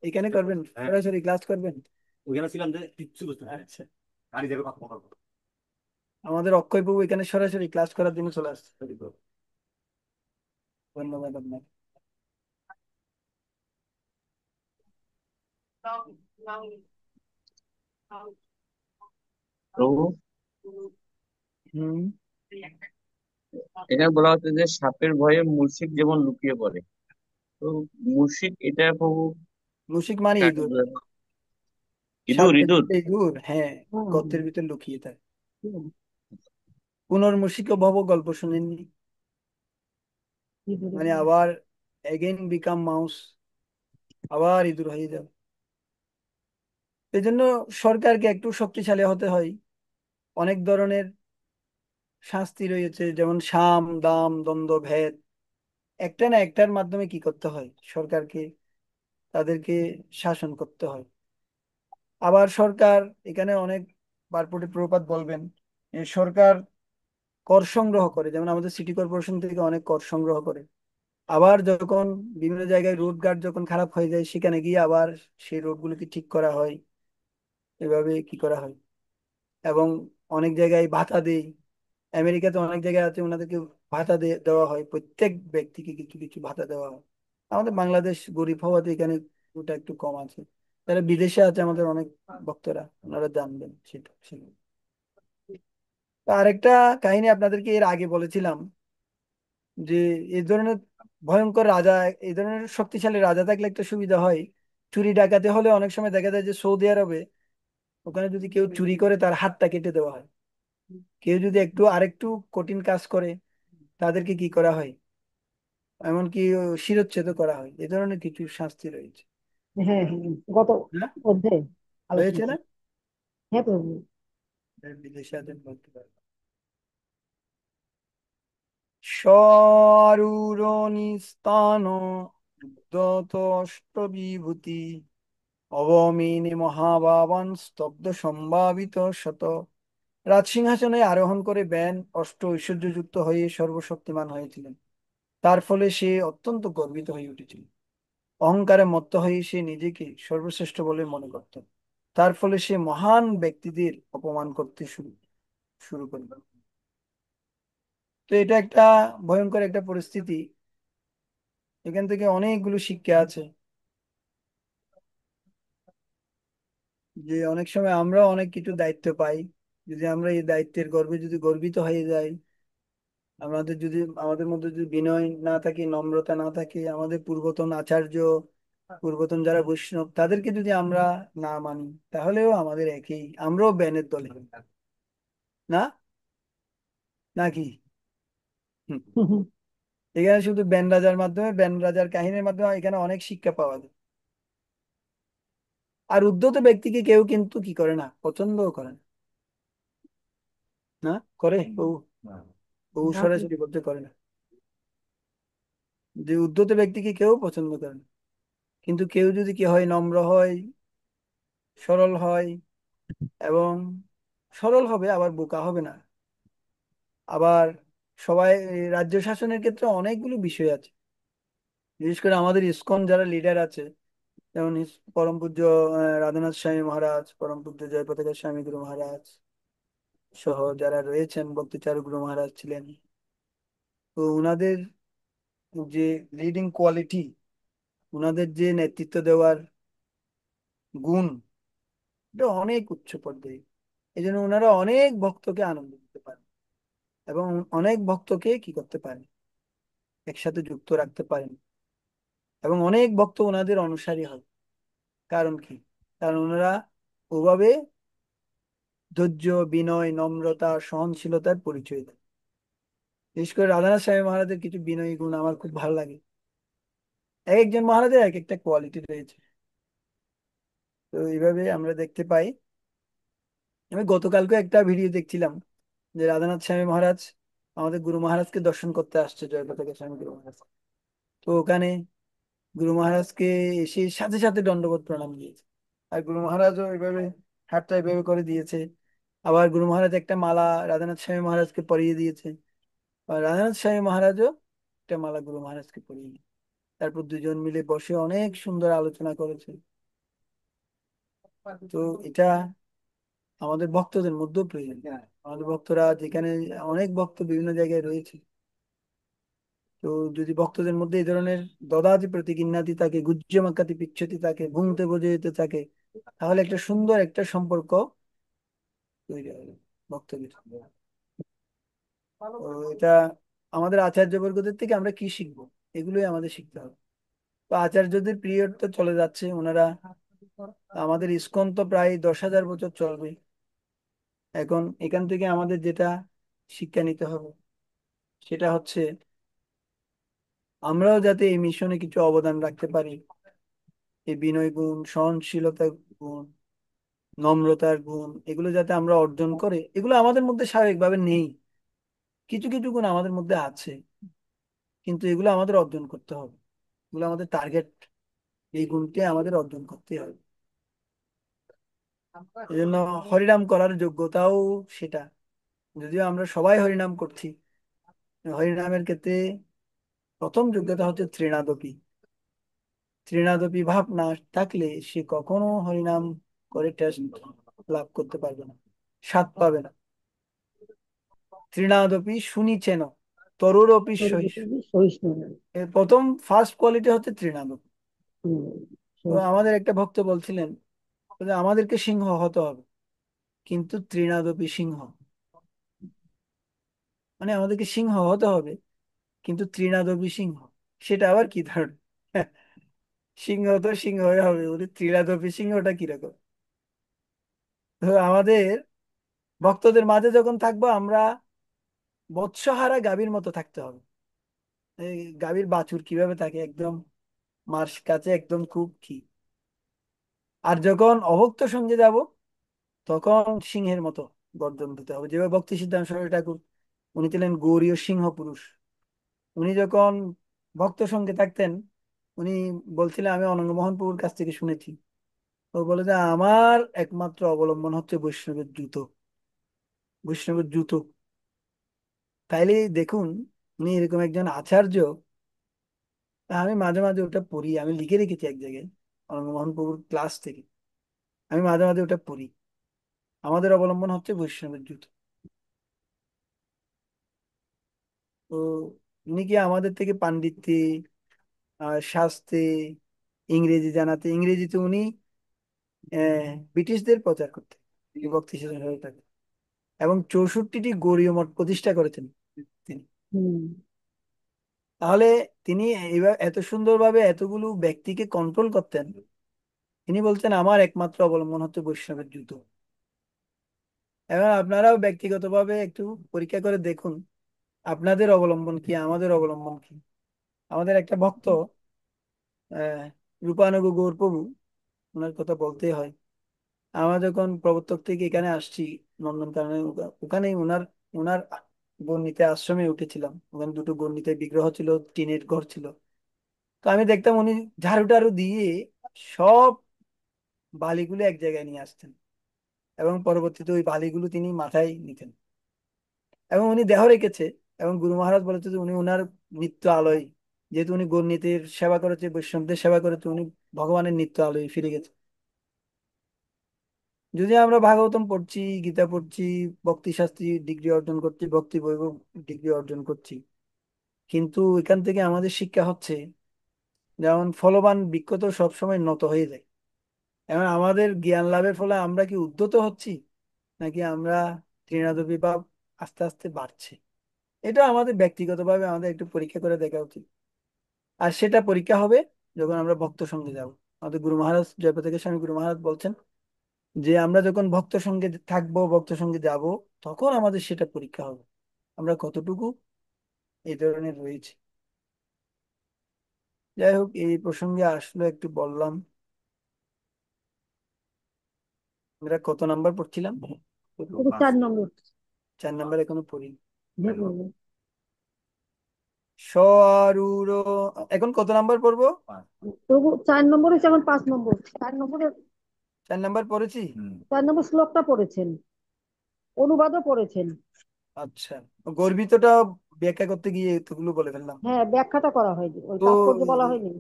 এখানে করবেন, সরাসরি ক্লাস করবেন। ওইখানে ছিলাম যে কিচ্ছু বুঝতে পারি না। আচ্ছা, গাড়ি যাবে কথা বলবো। আমাদের অক্ষয় বাবু এখানে সরাসরি ক্লাস করার জন্য চলে আসছে। ধন্যবাদ আপনাকে। প্রভু, হুম। এখানে বলা হচ্ছে যে সাপের ভয়ে মূষিক যেমন লুকিয়ে পড়ে। তো মূষিক এটা প্রভু মুশিক মানে কাকে ইঁদুর। বোঝানো? ইঁদুর, সাপের ইঁদুর। যে ইঁদুর, হ্যাঁ, হুম, গর্তের ভিতর লুকিয়ে থাকে। পুনর্মূষিক ভব গল্প শুনেননি? মানে আবার এগেইন বিকাম মাউস, আবার ইঁদুর হয়ে যাবে। এই জন্য সরকারকে একটু শক্তিশালী হতে হয়। অনেক ধরনের শাস্তি রয়েছে, যেমন সাম দাম দণ্ড ভেদ, একটা না একটার মাধ্যমে কি করতে হয়, সরকারকে, তাদেরকে শাসন করতে হয়। আবার সরকার, এখানে অনেক বারপুটি প্রপাত বলবেন, সরকার কর সংগ্রহ করে, যেমন আমাদের সিটি কর্পোরেশন থেকে অনেক কর সংগ্রহ করে। আবার যখন বিভিন্ন জায়গায় রোড ঘাট যখন খারাপ হয়ে যায়, সেখানে গিয়ে আবার সেই রোডগুলোকে ঠিক করা হয়, এভাবে কি করা হয়। এবং অনেক জায়গায় ভাতা দেয়, আমেরিকাতে অনেক জায়গায় আছে, ওনাদেরকে ভাতা দেওয়া হয়, প্রত্যেক ব্যক্তিকে কিছু কিছু ভাতা দেওয়া হয়। আমাদের বাংলাদেশ গরিব হওয়াতে এখানে ওটা একটু কম আছে। যারা বিদেশে আছে আমাদের অনেক ভক্তরা, ওনারা জানবেন সেটা সেটা। তো আরেকটা কাহিনী আপনাদেরকে এর আগে বলেছিলাম, যে এই ধরনের ভয়ঙ্কর রাজা, এই ধরনের শক্তিশালী রাজা থাকলে একটা সুবিধা হয়। চুরি ডাকাতি হলে অনেক সময় দেখা যায় যে সৌদি আরবে, ওখানে যদি কেউ চুরি করে তার হাতটা কেটে দেওয়া হয়। কেউ যদি একটু আরেকটু কঠিন কাজ করে, তাদেরকে কি করা হয়, এমনকি শিরচ্ছেদ করা হয়। এ ধরনের কিছু শাস্তি রয়েছে। হ্যাঁ হ্যাঁ, গত হ্যাঁ, অধ্যায়ে আলোচনা হয়েছে না? করি। হ্যাঁ প্রভু। বিদেশে আছেন বলতে পারবো। সরুরনিস্তান উদ্ধতষ্টবিভূতি অবমিনী মহাবাবান স্তব্ধ সম্ভাবিত শত। রাজসিংহাসনে আরোহণ করে ব্যান অষ্ট ঐশ্বর্যযুক্ত হয়ে সর্বশক্তিমান হয়েছিলেন। তার ফলে সে অত্যন্ত গর্বিত হয়ে উঠেছিল। অহংকারে মত্ত হয়ে সে নিজেকে সর্বশ্রেষ্ঠ বলে মনে করত। তার ফলে সে মহান ব্যক্তিদের অপমান করতে শুরু শুরু করল। তো এটা একটা ভয়ঙ্কর একটা পরিস্থিতি। এখান থেকে অনেকগুলো শিক্ষা আছে, যে অনেক সময় আমরা অনেক কিছু দায়িত্ব পাই, যদি আমরা এই দায়িত্বের গর্বে যদি গর্বিত হয়ে যাই, আমাদের যদি আমাদের মধ্যে যদি বিনয় না থাকে, নম্রতা না থাকে, আমাদের পূর্বতন আচার্য, পূর্বতন যারা বৈষ্ণব, তাদেরকে যদি আমরা না মানি, তাহলেও আমাদের একই, আমরাও ব্যানের দলে, না, নাকি? হুম। এখানে শুধু ব্যান রাজার মাধ্যমে, ব্যান রাজার কাহিনীর মাধ্যমে এখানে অনেক শিক্ষা পাওয়া যায়। আর উদ্ধত ব্যক্তিকে কেউ কিন্তু কি করে না, পছন্দও করে না। না করে ও, ও না প্রভু। সরাসরি বলতে করে না, যে উদ্ধত ব্যক্তিকে কেউ পছন্দ করে না। কিন্তু কেউ যদি কি হয়, নম্র হয়, সরল হয়, এবং সরল হবে আবার বোকা হবে না। আবার সবাই, এই রাজ্য শাসনের ক্ষেত্রে অনেকগুলো বিষয় আছে। বিশেষ করে আমাদের ইসকন যারা লিডার আছে, যেমন পরম পূজ্য রাধানাথ স্বামী মহারাজ, পরম পূজ্য জয়পতাকা স্বামী গুরু মহারাজ সহ যারা রয়েছেন, ভক্তিচারু গুরু মহারাজ ছিলেন। তো উনাদের যে লিডিং কোয়ালিটি, উনাদের যে নেতৃত্ব দেওয়ার গুণ, এটা অনেক উচ্চ পর্যায়ে। এই জন্য ওনারা অনেক ভক্তকে আনন্দ দিতে পারেন, এবং অনেক ভক্তকে কি করতে পারেন, একসাথে যুক্ত রাখতে পারেন। এবং অনেক ভক্ত ওনাদের অনুসারী হয়। কারণ কি? কারণ ওনারা ওভাবে ধৈর্য, বিনয়, নম্রতা, সহনশীলতার পরিচয় দেয়। বিশেষ করে রাধানাথ স্বামী মহারাজের কিছু বিনয়ী গুণ আমার খুব ভালো লাগে। এক একজন মহারাজের এক একটা কোয়ালিটি রয়েছে। তো এইভাবে আমরা দেখতে পাই। আমি গতকালকে একটা ভিডিও দেখছিলাম যে রাধানাথ স্বামী মহারাজ আমাদের গুরু মহারাজকে দর্শন করতে আসছে, জয়প্রতাপ স্বামী গুরু মহারাজ। তো ওখানে গুরু মহারাজকে এসে সাথে সাথে দণ্ডবত প্রণাম দিয়েছে। আর গুরু মহারাজও এইভাবে হাতটা এইভাবে করে দিয়েছে। আবার গুরু মহারাজ একটা মালা রাধানাথ স্বামী মহারাজকে পরিয়ে দিয়েছে। আর রাধানাথ স্বামী মহারাজও একটা মালা গুরু মহারাজকে পরিয়ে দিয়েছে। তারপর দুজন মিলে বসে অনেক সুন্দর আলোচনা করেছে। তো এটা আমাদের ভক্তদের মধ্যেও প্রয়োজন। আমাদের ভক্তরা যেখানে, অনেক ভক্ত বিভিন্ন জায়গায় রয়েছে, তো যদি ভক্তদের মধ্যে এই ধরনের দদাতি প্রতিকিন্নাতি থাকে, গুহ্যমাকাতি পিচ্ছতি থাকে, ভুংতে বোঝাইতে থাকে, তাহলে একটা সুন্দর একটা সম্পর্ক তৈরি হবে ভক্তদের। তো এটা আমাদের আচার্যবর্গদের থেকে আমরা কি শিখবো, এগুলোই আমাদের শিখতে হবে। তো আচার্যদের পিরিয়ড তো চলে যাচ্ছে, ওনারা, আমাদের ইসকন তো প্রায় 10,000 বছর চলবে। এখন এখান থেকে আমাদের যেটা শিক্ষা নিতে হবে সেটা হচ্ছে আমরাও যাতে এই মিশনে কিছু অবদান রাখতে পারি। এই বিনয় গুণ, সহনশীলতার গুণ, নম্রতার গুণ, এগুলো যাতে আমরা অর্জন করে, এগুলো আমাদের মধ্যে স্বাভাবিকভাবে নেই। কিছু কিছু গুণ আমাদের মধ্যে আছে, কিন্তু এগুলো আমাদের অর্জন করতে হবে। এগুলো আমাদের টার্গেট, এই গুণটি আমাদের অর্জন করতে হবে। এই জন্য হরিনাম করার যোগ্যতাও সেটা। যদিও আমরা সবাই হরিনাম করছি, হরিনামের ক্ষেত্রে প্রথম যোগ্যতা হচ্ছে তৃণাদপি। তৃণাদপি ভাব না থাকলে সে কখনো হরিনাম করে টেস্ট লাভ করতে পারবে না, স্বাদ পাবে না। তৃণাদপি শুনিছেন, তরুরপি সহিষ্ণু। সহিষ্ণু। এর প্রথম ফার্স্ট কোয়ালিটি হচ্ছে তৃণাদপি। হুম, তো আমাদের একটা ভক্ত বলছিলেন যে আমাদেরকে সিংহ হতে হবে, কিন্তু তৃণাদপি সিংহ, মানে আমাদেরকে সিংহ হতে হবে কিন্তু তৃণাদপি সিংহ, সেটা আবার কি ধরনের? সিংহ তো সিংহ হয়ে হবে, ওদের তৃণাদপি সিংহটা কিরকম? তো আমাদের ভক্তদের মাঝে যখন থাকবো, আমরা বৎসহারা গাভীর মতো থাকতে হবে। এই গাভীর বাছুর কিভাবে থাকে, একদম মার কাছে একদম খুব কি। আর যখন অভক্ত সঙ্গে যাব, তখন সিংহের মতো গর্জন দিতে হবে, যেভাবে ভক্তি সিদ্ধান্ত সরস্বতী ঠাকুর, উনি ছিলেন গৌরীয় সিংহ পুরুষ। উনি যখন ভক্ত সঙ্গে থাকতেন, উনি বলছিলেন, আমি অনঙ্গমোহন প্রভুর কাছ থেকে শুনেছি, ও বলে যে আমার একমাত্র অবলম্বন হচ্ছে বৈষ্ণবের জুতো, বৈষ্ণবের জুতো। তাইলে দেখুন, উনি এরকম একজন আচার্য। তা আমি মাঝে মাঝে ওটা পড়ি, আমি লিখে রেখেছি এক জায়গায় অনঙ্গমোহন প্রভুর ক্লাস থেকে। আমি মাঝে মাঝে ওটা পড়ি, আমাদের অবলম্বন হচ্ছে বৈষ্ণবের জুতো। তো উনি কি আমাদের থেকে পাণ্ডিত্যে, শাস্তে, ইংরেজি জানাতে, ইংরেজিতে উনি ব্রিটিশদের প্রচার করতেন বিভক্তি সাধন হয়ে থাকে, এবং 64টি গৌড়ীয় মঠ প্রতিষ্ঠা করেছেন তিনি। হুম, তাহলে তিনি এইবার এত সুন্দরভাবে এতগুলো ব্যক্তিকে কন্ট্রোল করতেন। তিনি বলছেন আমার একমাত্র অবলম্বন হচ্ছে বৈষ্ণবের জুতো। এবার আপনারাও ব্যক্তিগতভাবে একটু পরীক্ষা করে দেখুন, আপনাদের অবলম্বন কি, আমাদের অবলম্বন কি। আমাদের একটা ভক্ত, আহ রূপানুগ গৌর প্রভু, ওনার কথা বলতেই হয়। আমরা যখন প্রবর্তক থেকে এখানে আসছি নন্দনকাননে, ওখানেই ওনার ওনার গণ্ডিতে আশ্রমে উঠেছিলাম। ওখানে দুটো গণ্ডিতে বিগ্রহ ছিল, টিনের ঘর ছিল। তো আমি দেখতাম উনি ঝাড়ু টাড়ু দিয়ে সব বালিগুলো এক জায়গায় নিয়ে আসতেন, এবং পরবর্তীতে ওই বালিগুলো তিনি মাথায় নিতেন, এবং উনি দেহ রেখেছে। এবং গুরু মহারাজ বলেছে যে উনি ওনার নিত্য আলোয়, যেহেতু উনি গণ্ডিতের সেবা করেছে, বৈষ্ণবদের সেবা করেছে, উনি ভগবানের নিত্য আলোয় ফিরে গেছে। যদি আমরা ভাগবতম পড়ছি, গীতা পড়ছি, ভক্তি শাস্ত্রী ডিগ্রি অর্জন করছি, ভক্তি বৈভব ডিগ্রি অর্জন করছি, কিন্তু এখান থেকে আমাদের শিক্ষা হচ্ছে, যেমন ফলবান বৃক্ষ তো সবসময় নত হয়ে যায়। এখন আমাদের জ্ঞান লাভের ফলে আমরা কি উদ্ধত হচ্ছি, নাকি আমরা তৃণাদপি ভাব আস্তে আস্তে বাড়ছে? এটা আমাদের ব্যক্তিগতভাবে আমাদের একটু পরীক্ষা করে দেখা উচিত। আর সেটা পরীক্ষা হবে যখন আমরা ভক্ত সঙ্গে যাব। আমাদের গুরু মহারাজ, জয়প্রতাপ স্বামী গুরু মহারাজ বলছেন যে আমরা যখন ভক্ত সঙ্গে থাকবো, ভক্ত সঙ্গে যাব, তখন আমাদের সেটা পরীক্ষা হবে, আমরা কতটুকু এই ধরনের রয়েছে। যাই হোক, এই প্রসঙ্গে আসলে একটু বললাম। আমরা কত নাম্বার পড়ছিলাম? তবু 4 নম্বর। 4 নাম্বার এখনো পড়ি। হ্যাঁ প্রভু। স আর উ র। এখন কত নাম্বার পড়বো? তবু 4 নম্বর হচ্ছে, এখন 5 নম্বর। 4 নম্বরে 4 নাম্বার পড়েছি। 4 নম্বর শ্লোকটা পড়েছেন, অনুবাদও পড়েছেন। আচ্ছা, গর্বিতটা ব্যাখ্যা করতে গিয়ে এতগুলো বলে ফেললাম। হ্যাঁ, ব্যাখ্যাটা করা হয়নি, ওই তো তাৎপর্য বলা এই হয়নি।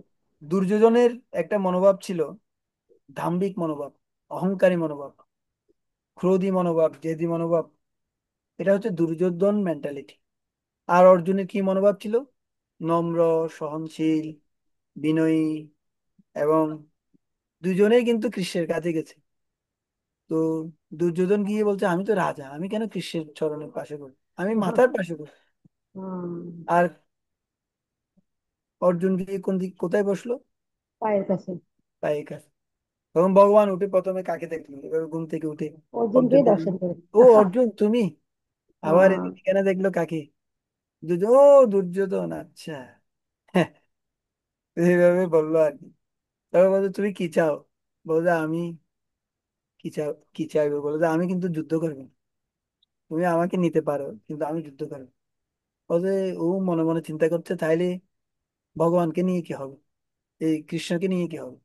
দুর্যোধনের একটা মনোভাব ছিল, ধাম্বিক মনোভাব, অহংকারী মনোভাব, ক্রোধী মনোভাব, জেদি মনোভাব। এটা হচ্ছে দুর্যোধন মেন্টালিটি। আর অর্জুনের কি মনোভাব ছিল? নম্র, সহনশীল, বিনয়ী। এবং দুজনেই কিন্তু কৃষ্ণের কাছে গেছে। তো দুর্যোধন গিয়ে বলছে, আমি তো রাজা, আমি কেন কৃষ্ণের চরণের পাশে করব, আমি মাথার পাশে করব। হুম, আর অর্জুন গিয়ে কোন দিক কোথায় বসলো? পায়ের কাছে। পায়ে কাছে। তখন ভগবান উঠে প্রথমে কাকে দেখলো, এবার ঘুম থেকে উঠে অর্জুনকে অর্জুন দেখলো। দর্শন করে। ও অর্জুন তুমি! আবার হ্যাঁ, এদিকে কেন দেখলো কাকে? ও দুর্যোধন, আচ্ছা। হ্যাঁ, এইভাবে বললো আর কি। তারপর বলতো, তুমি কি চাও? বলছে আমি কি চাও, কি চাইবো? বলে যে আমি কিন্তু যুদ্ধ করবো না। তুমি আমাকে নিতে পারো, কিন্তু আমি যুদ্ধ করবো। বলছে, ও মনে মনে চিন্তা করছে, তাইলে ভগবানকে নিয়ে কি হবে, এই কৃষ্ণকে নিয়ে কি হবে?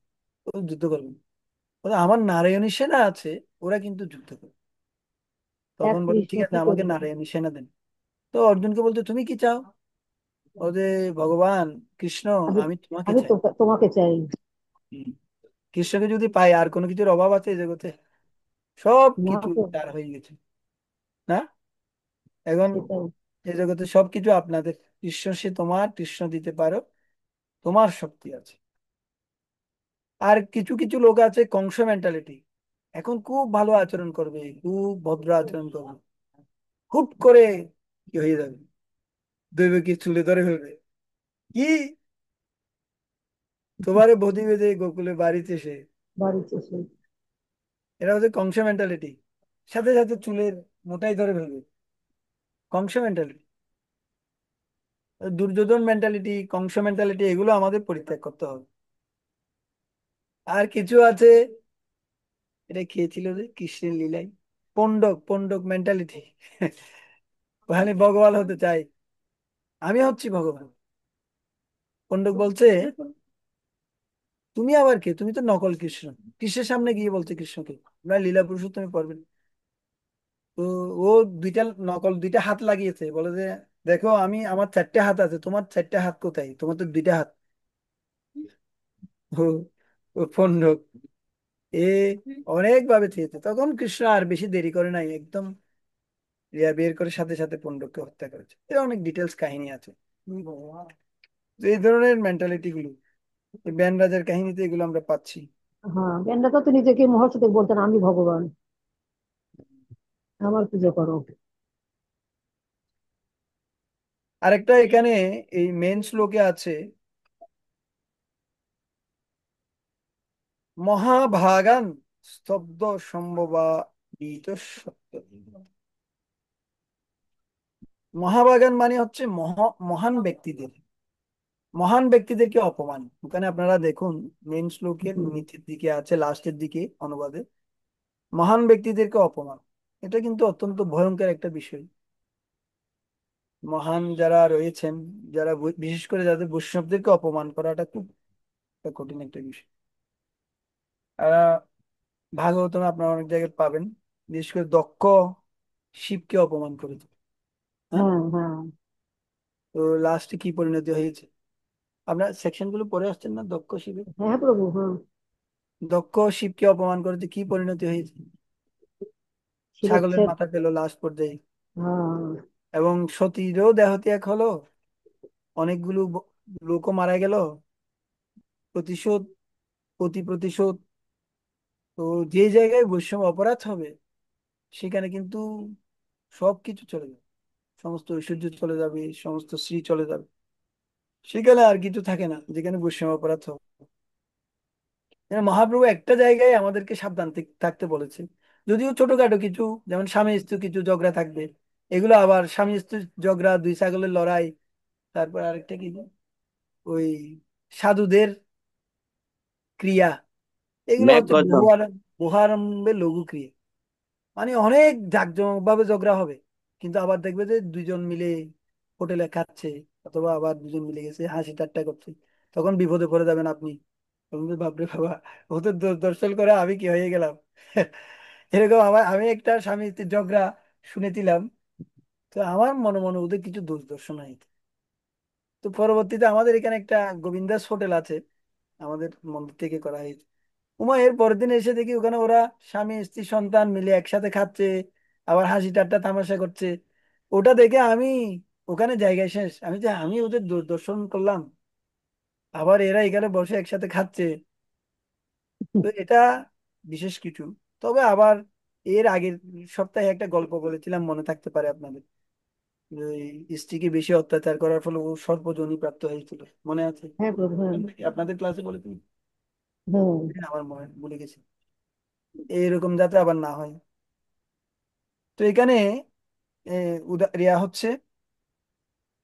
ও যুদ্ধ করবে না। বলে, আমার নারায়ণী সেনা আছে, ওরা কিন্তু যুদ্ধ করবে। এক তখন বলে, কৃষ্ণ ঠিক আছে, কি আমাকে করবে। নারায়ণী সেনা দেন। তো অর্জুনকে বলতে, তুমি কি চাও? ও যে, ভগবান কৃষ্ণ, আমি আমি তোমাকে আমি চাই। তোমাকে চাই। হুম। কৃষ্ণকে যদি পাই, আর কোনো কিছুর অভাব আছে এই জগতে? সব না কিছু তো, তার হয়ে গেছে, না? এখন সেটাই। এই জগতে সবকিছু আপনাদের। কৃষ্ণ সে তোমার, কৃষ্ণ দিতে পারো, তোমার শক্তি আছে। আর কিছু কিছু লোক আছে কংস মেন্টালিটি, এখন খুব ভালো আচরণ করবে, খুব ভদ্র আচরণ করবে, হুট করে কি হয়ে যাবে, দৈবকী চুলে ধরে ফেলবে। কি, তোমারে বধি বেঁধে গোকুলে বাড়িতে সে। বাড়িতে এসে। এটা হচ্ছে কংস মেন্টালিটি। সাথে সাথে চুলের মোটাই ধরে ফেলবে, Kamsa mentality. Duryodhana mentality, Kamsa mentality, এগুলো আমাদের পরিত্যাগ করতে হবে। আর কিছু আছে, এটা খেয়েছিল যে কৃষ্ণের লীলায়, পন্ডক, পন্ডক মেন্টালিটি। ওখানে ভগবান হতে চাই, আমি হচ্ছি ভগবান। পন্ডক বলছে, তুমি আবার কে, তুমি তো নকল কৃষ্ণ। কৃষ্ণের সামনে গিয়ে বলছে কৃষ্ণকে, না লীলা পুরুষোত্তমে পড়বেন। তো ও দুইটা নকল, দুইটা হাত লাগিয়েছে, বলে যে দেখো, আমি, আমার 4টে হাত আছে, তোমার 4টে হাত কোথায়, তোমার তো 2টা হাত। ও, ও পন্ডক। এ অনেক ভাবে চেয়েছে, তখন কৃষ্ণ আর বেশি দেরি করে নাই, একদম রিয়া বের করে সাথে সাথে পন্ডককে হত্যা করেছে। এর অনেক ডিটেলস কাহিনী আছে। তো এই ধরনের মেন্টালিটি গুলো এই ব্যান রাজার কাহিনীতে এগুলো আমরা পাচ্ছি। হ্যাঁ, জ্ঞানদাতা তো নিজেকে মহর্ষিতে বলতেন, আমি ভগবান, আমার পুজো করো। আরেকটা এখানে এই মেন শ্লোকে আছে, মহাভাগান স্তব্ধ সম্ভবাবিত সত্য। মহাভাগান মানে হচ্ছে মহান ব্যক্তিদের, মহান ব্যক্তিদেরকে অপমান। ওখানে আপনারা দেখুন, মেন শ্লোকের হুম, নিচের দিকে আছে, লাস্টের দিকে অনুবাদে, মহান ব্যক্তিদেরকে অপমান। এটা কিন্তু অত্যন্ত ভয়ঙ্কর একটা বিষয়। মহান যারা রয়েছেন, যারা বিশেষ করে যাদের বৈষ্ণবদেরকে অপমান করাটা খুব একটা কঠিন একটা বিষয়। আহ ভাগবতমে আপনারা অনেক জায়গায় পাবেন, বিশেষ করে দক্ষ শিবকে অপমান করেছে। হ্যাঁ, হ্যাঁ হ্যাঁ। তো লাস্টে কি পরিণতি হয়েছে? আপনার সেকশন গুলো পড়ে আসছেন না, দক্ষ শিবের? হ্যাঁ প্রভু, হ্যাঁ। দক্ষ শিবকে অপমান করেছে, কি পরিণতি হয়েছে? ছাগলের শিরচ্ছেদ। মাথা পেল লাস্ট পর্যায়ে। হ্যাঁ। এবং সতীরও দেহত্যাগ হলো, অনেকগুলো লোকও মারা গেল। প্রতিশোধ, প্রতিশোধ। তো যে জায়গায় বৈষম্য অপরাধ হবে, সেখানে কিন্তু সবকিছু চলে যাবে, সমস্ত ঐশ্বর্য চলে যাবে, সমস্ত শ্রী চলে যাবে। সেখানে আর কিছু থাকে না, যেখানে বৈষম্য অপরাধ হবে। মহাপ্রভু একটা জায়গায় আমাদেরকে সাবধান থাকতে বলেছে। যদিও ছোটখাটো কিছু, যেমন স্বামী স্ত্রী কিছু ঝগড়া থাকবে, এগুলো আবার স্বামী স্ত্রী ঝগড়া, দুই ছাগলের লড়াই, তারপর আরেকটা কি যে, ওই সাধুদের ক্রিয়া, এগুলো হচ্ছে মেঘগর্জন। বহু আরম্ভে লঘু ক্রিয়া। মানে অনেক জাঁকজমক ভাবে ঝগড়া হবে, কিন্তু আবার দেখবে যে দুইজন মিলে হোটেলে খাচ্ছে, অথবা আবার দুজন মিলে গেছে হাসি ঠাট্টা করছে, তখন বিপদে পড়ে যাবেন আপনি। তখন তো বাপরে বাবা, ও তো দর্শন করে আমি কি হয়ে গেলাম। এরকম আমি একটা স্বামী স্ত্রীর ঝগড়া শুনেছিলাম। তো আমার মনে মনে ওদের কিছু দোষ দর্শন হয়েছে। তো পরবর্তীতে আমাদের এখানে একটা গোবিন্দাস হোটেল আছে, আমাদের মন্দির থেকে করা হয়েছে। এর পরের দিন এসে দেখি ওখানে ওরা স্বামী স্ত্রী সন্তান মিলে একসাথে খাচ্ছে, আবার হাসি ঠাট্টা তামাশা করছে। ওটা দেখে আমি ওখানে জায়গায় শেষ, আমি ওদের দর্শন করলাম, আবার এরা এখানে বসে একসাথে খাচ্ছে। তো এটা বিশেষ কিছু। তবে আবার এর আগের সপ্তাহে একটা গল্প বলেছিলাম, মনে থাকতে পারে আপনাদের, যে ওই স্ত্রীকে বেশি অত্যাচার করার ফলে ও সর্পযোনি প্রাপ্ত হয়েছিল, মনে আছে? হ্যাঁ প্রভু, হ্যাঁ। আপনাদের ক্লাসে বলেছি, হ্যাঁ। আমার মনে ভুলে গেছি। এইরকম যাতে আবার না হয়। তো এখানে রিয়া হচ্ছে,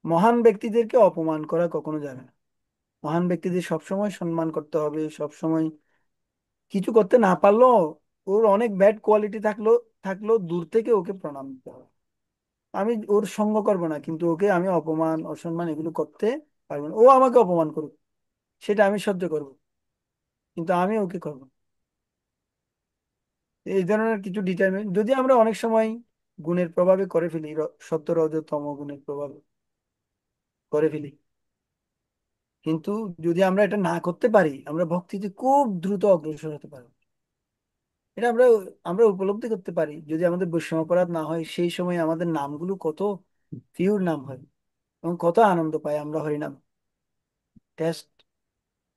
মহান ব্যক্তিদেরকে অপমান করা কখনো যাবে না। মহান ব্যক্তিদের সবসময় সম্মান করতে হবে, সবসময় কিছু করতে না পারলেও, ওর অনেক ব্যাড কোয়ালিটি থাকলেও দূর থেকে ওকে প্রণাম দিতে হবে। আমি ওর সঙ্গ করবো না, কিন্তু ওকে আমি অপমান অসম্মান এগুলো করতে পারবো না। ও আমাকে অপমান করুক, সেটা আমি সহ্য করবো, কিন্তু আমি ওকে করবো না। এই ধরনের কিছু ডিটারমিন যদি আমরা অনেক সময় গুণের প্রভাবে করে ফেলি, সত্য রজ তম গুণের প্রভাবে করে ফেলি, কিন্তু যদি আমরা এটা না করতে পারি, আমরা ভক্তিতে খুব দ্রুত অগ্রসর হতে পারি। এটা আমরা আমরা উপলব্ধি করতে পারি, যদি আমাদের বৈষম্য অপরাধ না হয়, সেই সময় আমাদের নামগুলো কত পিওর নাম হয়, এবং কত আনন্দ পাই আমরা হরিনাম টেস্ট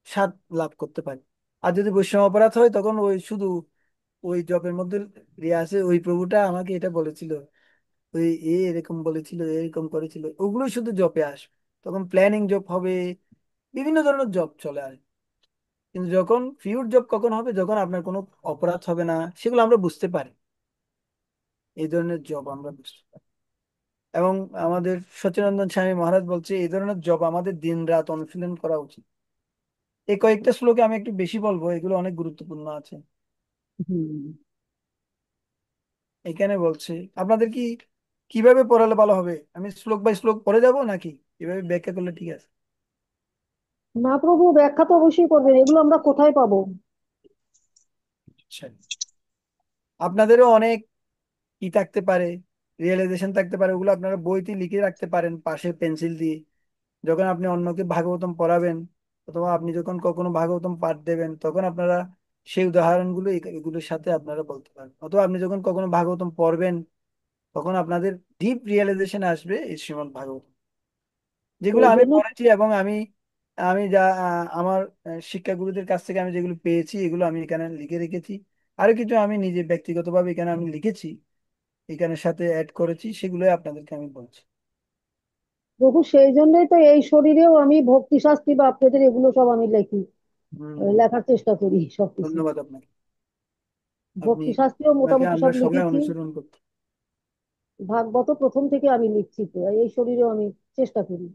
স্বাদ লাভ করতে পারি। আর যদি বৈষম্য অপরাধ হয়, তখন ওই শুধু ওই জপের মধ্যে আছে, ওই প্রভুটা আমাকে এটা বলেছিল, ওই এরকম বলেছিল, এরকম করেছিল, ওগুলো শুধু জপে আসবে। তখন প্ল্যানিং জব হবে, বিভিন্ন ধরনের জব চলে আসে। কিন্তু যখন পিওর জব কখন হবে, যখন আপনার কোনো অপরাধ হবে না, সেগুলো আমরা বুঝতে পারি। এই ধরনের জব আমরা বুঝতে পারি। এবং আমাদের সচিনন্দন স্বামী মহারাজ বলছে, এই ধরনের জব আমাদের দিন রাত অনুশীলন করা উচিত। এই কয়েকটা শ্লোকে আমি একটু বেশি বলবো, এগুলো অনেক গুরুত্বপূর্ণ আছে। হুম। এখানে বলছে, আপনাদের কি কিভাবে পড়ালে ভালো হবে? আমি শ্লোক বাই শ্লোক পড়ে যাব, নাকি এভাবে ব্যাখ্যা করলে ঠিক আছে? না প্রভু, ব্যাখ্যা তো অবশ্যই করবেন, এগুলো আমরা কোথায় পাবো? আচ্ছা। আপনাদেরও অনেক ই থাকতে পারে, রিয়েলাইজেশন থাকতে পারে, ওগুলো আপনারা বইতে লিখে রাখতে পারেন পাশে পেন্সিল দিয়ে। যখন আপনি অন্যকে ভাগবতম পড়াবেন, অথবা আপনি যখন কখনো ভাগবতম পাঠ দেবেন, তখন আপনারা সেই উদাহরণগুলো এগুলোর সাথে আপনারা বলতে পারবেন। অথবা আপনি যখন কখনো ভাগবতম পড়বেন, তখন আপনাদের ডিপ রিয়েলাইজেশন আসবে এই শ্রীমদ্ ভাগবত, যেগুলো এই আমি জন্য পড়েছি। এবং আমি আমি যা আমার শিক্ষাগুরুদের কাছ থেকে আমি যেগুলো পেয়েছি, এগুলো আমি এখানে লিখে রেখেছি। আরো কিছু আমি নিজে ব্যক্তিগতভাবে এখানে আমি লিখেছি, এখানের সাথে অ্যাড করেছি, সেগুলো আপনাদেরকে আমি বলছি। প্রভু, সেই জন্যই তো এই শরীরেও আমি ভক্তি শাস্তি বা আপনাদের এগুলো সব আমি লিখি, হম। লেখার চেষ্টা করি সবকিছু। ধন্যবাদ আপনাকে। আপনি ভক্তি শাস্ত্রীয় আপনাকে মোটামুটি আমরা সব সবাই লিখেছি। অনুসরণ করতে। ভাগবত প্রথম থেকে আমি লিখছি, তো এই শরীরেও আমি চেষ্টা করি।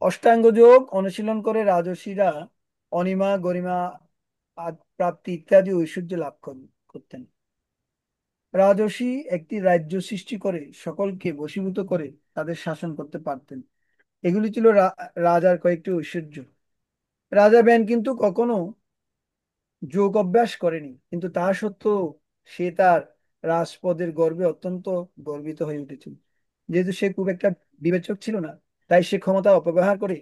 অষ্টাঙ্গ যোগ অনুশীলন করে রাজর্ষিরা অনিমা গরিমা প্রাপ্তি ইত্যাদি ঐশ্বর্য লাভ করতেন। রাজর্ষি একটি রাজ্য সৃষ্টি করে সকলকে বশীভূত করে তাদের শাসন করতে পারতেন। এগুলি ছিল রাজার কয়েকটি ঐশ্বর্য। রাজা বেন কিন্তু কখনো যোগ অভ্যাস করেনি, কিন্তু তা সত্ত্বেও সে তার রাজপদের গর্বে অত্যন্ত গর্বিত হয়ে উঠেছিল। যেহেতু সে খুব একটা বিবেচক ছিল না, তাই সে ক্ষমতা অপব্যবহার করে